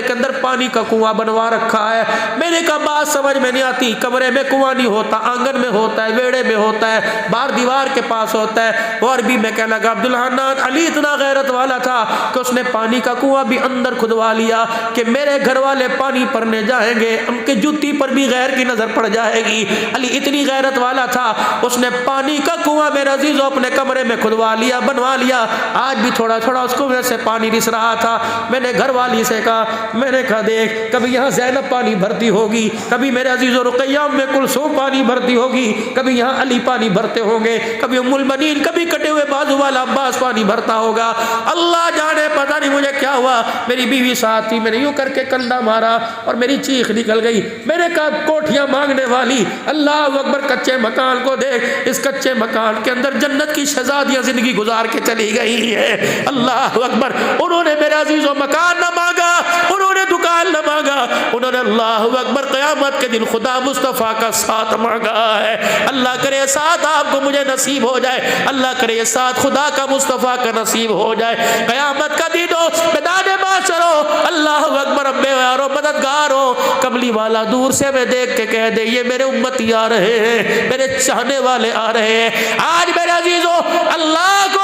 کے اندر پانی کا کنواں بنوا رکھا ہے۔ میں نے کہا بات سمجھ میں نہیں آتی، کمرے میں کنواں نہیں ہوتا، آنگن میں ہوتا ہے، ویڑے میں ہوتا ہے، باہر دیوار کے پاس ہوتا ہے۔ اور بھی میں کہنے لگا عبدالحنان، علی اتنا غیرت والا تھا کہ اس نے پانی کا کنواں بھی اندر کھدوا لیا کہ میرے گھر والے پانی پرنے جائیں گے ان کے جوتی پر بھی غیر کی نظر پڑ جائے گی۔ علی اتنی غیرت والا تھا، اس نے پانی کا کنواں میرے عزیزو اپنے کمرے میں کھدوا لیا، بنوا لیا۔ آج بھی تھوڑا تھوڑا اس کنویں سے پانی رس رہا تھا۔ میں نے گھر والی سے کہا، میں نے کہا دیکھ، کبھی یہاں زینب پانی بھرتی ہوگی، کبھی میرے عزیزو رقیہ ام کلثوم پانی بھرتی ہوگی، کبھی یہاں علی پانی بھرتے ہوں گے، کبھی ام المنین، کبھی کٹے ہوئے بازو والا عباس پانی بھرتا ہوگا۔ اللہ جانے پتہ نہیں مجھے کیا ہوا، میری بیوی ساتھ تھی، میں نے یوں کر کے کندھا مارا اور میری چیخ نکل گئی۔ میں نے کہا کوٹھیاں مانگنے والی، اللہ اکبر، کچے مکان کو دیکھ، اس کچے مکان کے اندر جنت کی شہزادیاں زندگی گزار کے چلی گئی ہے۔ اللہ اکبر، انہوں نے میرے عزیزو مکان نہ مانگا، انہوں نے دکان نہ مانگا، انہوں نے اللہ اکبر قیامت کے دن خدا مصطفیٰ کا ساتھ مانگا ہے۔ اللہ کرے ساتھ آپ کو مجھے نصیب ہو جائے، اللہ کرے یہ ساتھ خدا کا مصطفیٰ کا نصیب ہو جائے۔ قیامت کا دن ہو، میدان محشر ہو، اللہ اکبر، رب یارو مددگار ہو، کملی والا دور سے میں دیکھ کے کہہ دے یہ میرے امتی آ رہے ہیں، میرے چاہنے والے آ رہے ہیں۔ آج میرے عزیزو اللہ کو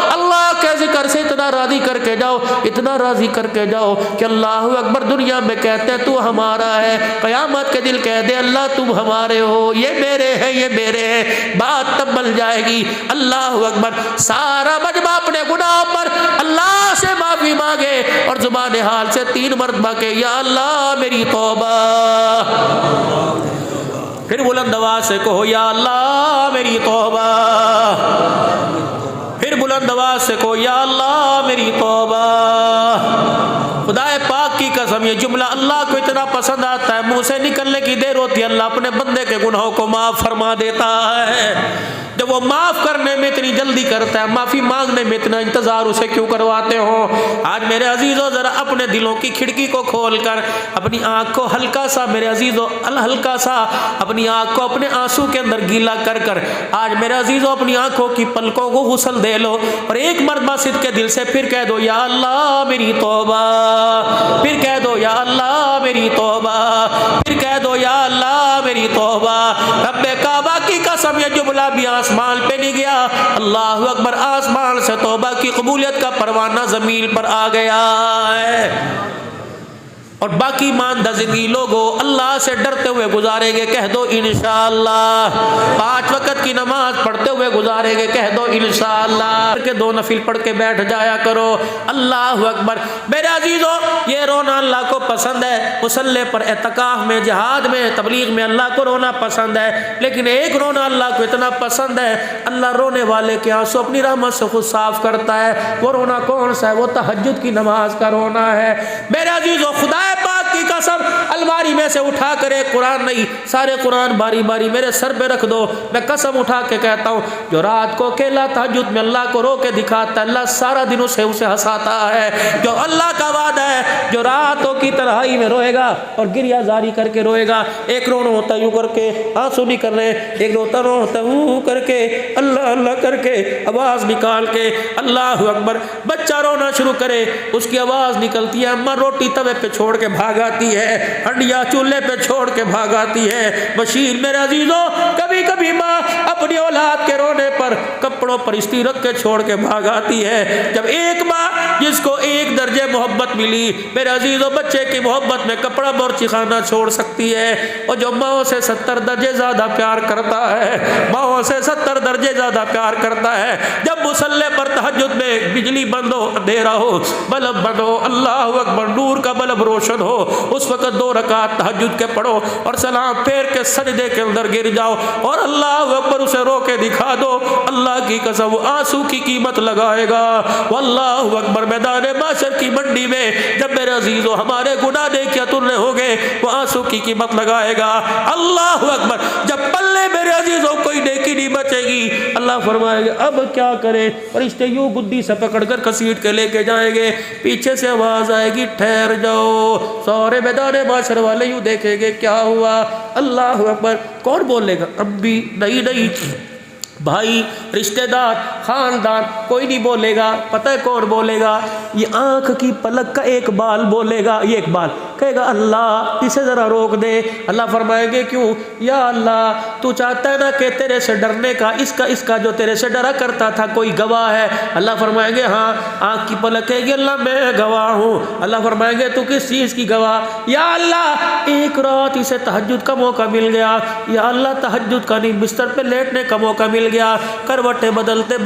اللہ کے ذکر سے اتنا راضی کر کے جاؤ، اتنا راضی کر کے جاؤ کہ اللہ اکبر، دنیا میں کہتے ہیں تو ہمارا ہے، قیامت کے دل کہہ دے اللہ تم ہمارے ہو، یہ میرے ہیں، یہ میرے ہیں، بات تب بن جائے گی۔ اللہ اکبر، سارا مجمع اپنے گناہ پر اللہ سے معافی مانگے اور زبان حال سے 3 مرتبہ کہ یا اللہ میری توبہ، پھر بلند آواز سے کہو یا اللہ میری توبہ، پھر بلند آواز سے کہو یا اللہ میری توبہ۔ خدا پاک کی قسم یہ جملہ اللہ کو اتنا پسند آتا ہے، منہ سے نکلنے کی دیر ہوتی ہے اللہ اپنے بندے کے گناہوں کو معاف فرما دیتا ہے۔ جب وہ معاف کرنے میں اتنی جلدی کرتا ہے، معافی مانگنے میں اتنا انتظار اسے کیوں کرواتے ہو؟ آج میرے عزیزو ذرا اپنے دلوں کی کھڑکی کو کھول کر اپنی آنکھ کو ہلکا سا، میرے عزیزو ہلکا سا اپنی آنکھ کو اپنے آنسو کے اندر گیلا کر کر آج میرے عزیزو اپنی آنکھوں کی پلکوں کو غسل دے لو اور ایک مرتبہ صدق کے دل سے پھر کہہ دو یا اللہ میری توبہ، پھر کہہ دو یا اللہ میری توبہ، پھر کہہ دو یا اللہ میری توبہ۔ رب کعبہ کی قسم یہ جملہ بھی آسمان پہ نہیں گیا، اللہ اکبر، آسمان سے توبہ کی قبولیت کا پروانہ زمین پر آ گیا ہے۔ اور باقی ماندہ زندگی لوگوں اللہ سے ڈرتے ہوئے گزاریں گے، کہہ دو انشاءاللہ۔ 5 وقت کی نماز پڑھتے ہوئے گزاریں گے، کہہ دو انشاءاللہ۔ کہ 2 نفل پڑھ کے بیٹھ جایا کرو۔ اللہ اکبر، میرے عزیزو یہ رونا اللہ کو پسند ہے، مصلی پر، اعتکاف میں، جہاد میں، تبلیغ میں اللہ کو رونا پسند ہے، لیکن ایک رونا اللہ کو اتنا پسند ہے، اللہ رونے والے کے آنسو اپنی رحمت سے خود صاف کرتا ہے۔ وہ رونا کون سا ہے؟ وہ تہجد کی نماز کا رونا ہے۔ میرے عزیزو خدا پاک کی قسم الماری میں سے اٹھا کر ایک قرآن نہیں، سارے قرآن باری باری میرے سر پہ رکھ دو، میں قسم اٹھا کے کہتا ہوں جو رات کو اکیلا تہجد میں اللہ کو رو کے دکھاتا ہے، اللہ سارا دن اسے ہنساتا ہے۔ جو اللہ کا وعدہ ہے، جو راتوں کی تنہائی میں روئے گا اور گریہ زاری کر کے روئے گا، ایک رونا ہوتا ہے یوں کر کے آنسو نہیں کر رہے، ایک روتا ہوتا ہے وہ کر کے اللہ اللہ کر کے آواز نکال کے اللہ اکبر۔ بچہ رونا شروع کرے اس کی آواز نکلتی ہے، اماں روٹی توے پہ چھوڑ کے بھاگ آتی ہے، ہنڈیا چولہے پہ چھوڑ کے بھاگ آتی ہے۔ بشیر میرے عزیزو کبھی کبھی بھی ماں اپنی اولاد کے رونے پر کپڑوں پر استری رکھ کے چھوڑ کے بھاگ آتی ہے. جب ایک ماں جس کو ایک درجے محبت ملی میرے عزیزوں بچے کی محبت میں کپڑا بورچی خانہ چھوڑ سکتی ہے، اور جو ماں سے 70 درجے زیادہ پیار کرتا ہے، ماں سے 70 درجے زیادہ پیار کرتا ہے، جب مصلی پر تہجد میں بجلی بند ہو، اندھیرا ہو، بلب بند ہو، اللہ اکبر، نور کا بلب روشن ہو، اس وقت 2 رکعت تہجد کے پڑھو اور سلام پھیر کے سجدے کے اندر گر جاؤ اور اللہ اکبر اسے رو کے دکھا دو، اللہ کی قسم وہ آنسو کی قیمت لگائے گا. واللہ اکبر، میدان معاشر کی منڈی میں جب میرے عزیزو ہمارے گناہ دیکھیا ترنے ہوگے وہ آنسو کی قیمت لگائے گا. اللہ اکبر، جب پلے میرے عزیزو کوئی نیکی نہیں بچے گی اللہ فرمائے گا اب کیا کرے؟ فرشتے یوں گدی سے پکڑ کر کسیٹ کے لے کے جائیں گے، پیچھے سے آواز آئے گی ٹھہر جاؤ. سارے میدان معاشر والے یوں دیکھیں گے کیا ہوا. اللہ اکبر، کون بولے گا؟ ربی، نہیں بھائی، رشتہ دار، خاندان، کوئی نہیں بولے گا. پتہ ہے کون بولے گا؟ یہ آنکھ کی پلک کا ایک بال بولے گا. یہ ایک بال کہے گا اللہ اسے ذرا روک دے. اللہ فرمائیں گے کیوں؟ یا اللہ تو چاہتا ہے نا کہ تیرے سے ڈرنے کا اس کا جو تیرے سے ڈرا کرتا تھا کوئی گواہ ہے؟ اللہ فرمائیں گے ہاں. آنکھ کی پلک کہے گی اللہ میں گواہ ہوں. اللہ فرمائیں گے تو کس چیز کی گواہ؟ یا اللہ ایک رات اسے تہجد کا موقع مل گیا. یا اللہ تہجد کا نہیں، بستر پہ لیٹنے کا موقع مل گیا، کروٹیں بدلتے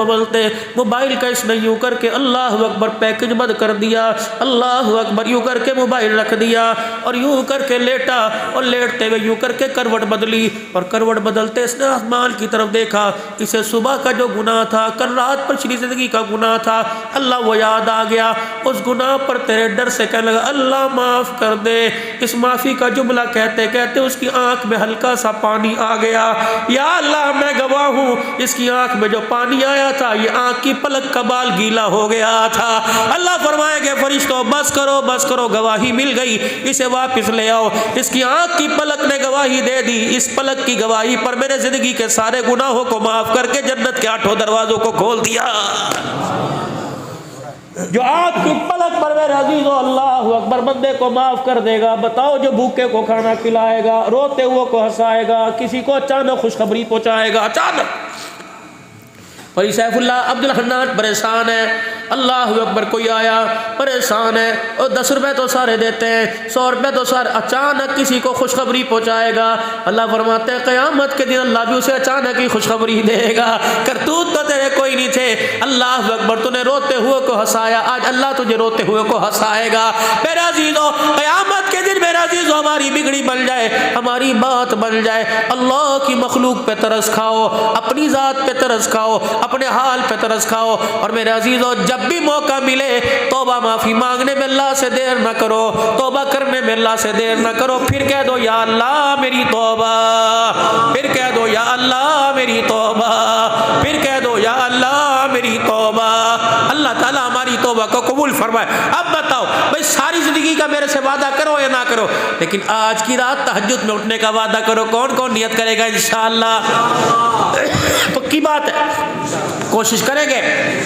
موبائل کا اس نے یوں کر کے اللہ اکبر پیکج بند کر دیا، اللہ اکبر یوں کر کے موبائل رکھ دیا اور یوں کر کے لیٹا اور لیٹتے ہوئے یوں کر کے کروٹ بدلی اور کروٹ بدلتے اس نے آسمان کی طرف دیکھا. اسے صبح کا جو گناہ تھا، کل رات پچھلی زندگی کا گناہ تھا، اللہ وہ یاد آ گیا. اس گناہ پر تیرے ڈر سے کہنے لگا اللہ معاف کر دے. اس معافی کا جملہ کہتے کہتے اس کی آنکھ میں ہلکا سا پانی آ گیا. یا اللہ میں گواہ ہوں اس کی آنکھ میں جو پانی آیا تھا یہ آنکھ کی پلک کا بال گیلا ہو گیا تھا. اللہ فرمائے گے فرشتوں بس کرو، گواہی مل گئی، اسے واپس لے آؤ. اس کی آنکھ کی پلک نے گواہی دے دی. اس پلک کی گواہی پر میرے زندگی کے سارے گناہوں کو معاف کر کے جنت کے 8 دروازوں کو کھول دیا. جو آنکھ کی پلک پر میرے عزیزو اللہ اکبر بندے کو معاف کر دے گا. بتاؤ جو بھوکے کو کھانا کھلائے گا، روتے ہوئے کو ہنسائے گا، کسی کو اچانک خوشخبری پہنچائے گا. اچانک ولی سیف اللہ عبد الحنان پریشان ہے، اللہ اکبر کوئی آیا پریشان ہے اور 10 روپے تو سارے دیتے ہیں، 100 روپے تو سارے، اچانک کسی کو خوشخبری پہنچائے گا. اللہ فرماتے ہیں قیامت کے دن اللہ بھی اسے اچانک ہی خوشخبری دے گا. کرتوت تو تیرے کوئی نہیں تھے، اللہ اکبر تو نے روتے ہوئے کو ہنسایا، آج اللہ تجھے روتے ہوئے کو ہنسائے گا. میرے عزیزو قیامت کے دن میرے عزیزو ہماری بگڑی بن جائے، ہماری بات بن جائے، اللہ کی مخلوق پہ ترس کھاؤ، اپنی ذات پہ ترس کھاؤ، اپنے حال پہ ترس کھاؤ. اور میرے عزیزو جب بھی موقع ملے توبہ معافی مانگنے میں اللہ سے دیر نہ کرو، توبہ کرنے میں اللہ سے دیر نہ کرو. پھر کہہ دو یا اللہ میری توبہ، پھر کہہ دو یا اللہ میری توبہ، پھر کہہ دو یا اللہ میری توبہ. اللہ تعالیٰ ہماری توبہ کو قبول فرمائے. اب بتاؤ بھائی ساری زندگی کا میرے سے وعدہ کرو یا نہ کرو، لیکن آج کی رات تہجد میں اٹھنے کا وعدہ کرو. کون کون نیت کرے گا انشاءاللہ؟ پکی بات ہے، کوشش کریں گے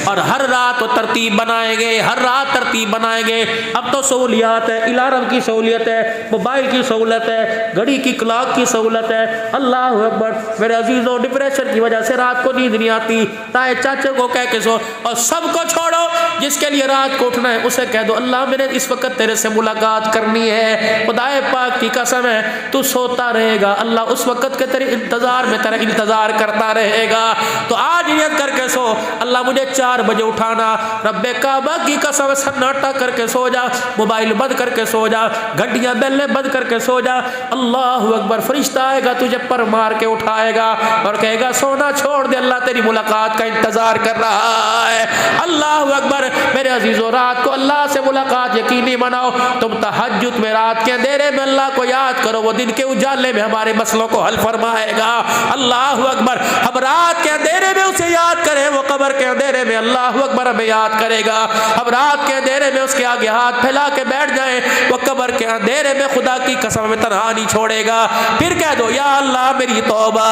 اور ہر رات ترتیب بنائیں گے، ہر رات ترتیب بنائیں گے. اب تو سہولیات ہے، الارم کی سہولیت ہے، موبائل کی سہولت ہے، گھڑی کی کلاک کی سہولت ہے. اللہ اکبر میرے عزیزوں ڈپریشن کی وجہ سے رات کو نیند نہیں آتی، تائے چاچے کو کہہ کے سو. اور سب کو چھوڑو، جس کے لیے رات کو اٹھنا ہے اسے کہہ دو اللہ میرے اس وقت تیرے سے ملاقات کرنی ہے. خدائے پاک کی قسم ہے تو سوتا رہے گا، اللہ اس وقت کے تیرے انتظار میں تیرا انتظار کرتا رہے گا. تو آج نیت کر کے سو اللہ مجھے 4 بجے اٹھانا، رب کعبہ کی قسم سناٹا کر کے سو جا، موبائل بند کر کے سو جا، گھنٹیاں بیلیں بند کر کے سو جا. اللہ اکبر فرشتہ آئے گا تجھے پر مار کے اٹھائے گا اور کہے گا سونا چھوڑ دے، اللہ تیری ملاقات کا انتظار کر رہا ہے. اللہ اکبر میرے عزیزو رات کو اللہ سے ملاقات یقینی بناؤ. تم تہجد میں رات کے اندھیرے میں اللہ کو یاد کرو، وہ دن کے اجالے میں ہمارے مسئلوں کو حل فرمائے گا. اللہ اکبر ہم رات کے اندھیرے میں اسے یاد کریں، وہ قبر کے اندھیرے میں اللہ اکبر ہمیں یاد کرے گا. ہم رات کے اندھیرے میں اس کے آگے ہاتھ پھیلا کے بیٹھ جائیں، وہ قبر کے اندھیرے میں خدا کی قسم ہمیں تنہا نہیں چھوڑے گا. پھر کہہ دو یا اللہ میری توبہ،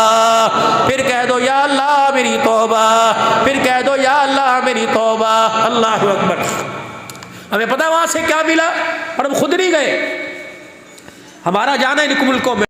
پھر کہہ دو یا اللہ میری توبہ، پھر کہہ دو یا اللہ میری توبہ. اللہ اکبر ہمیں پتہ وہاں سے کیا ملا اور ہم خود نہیں گئے. ہمارا جانا ان ملکوں میں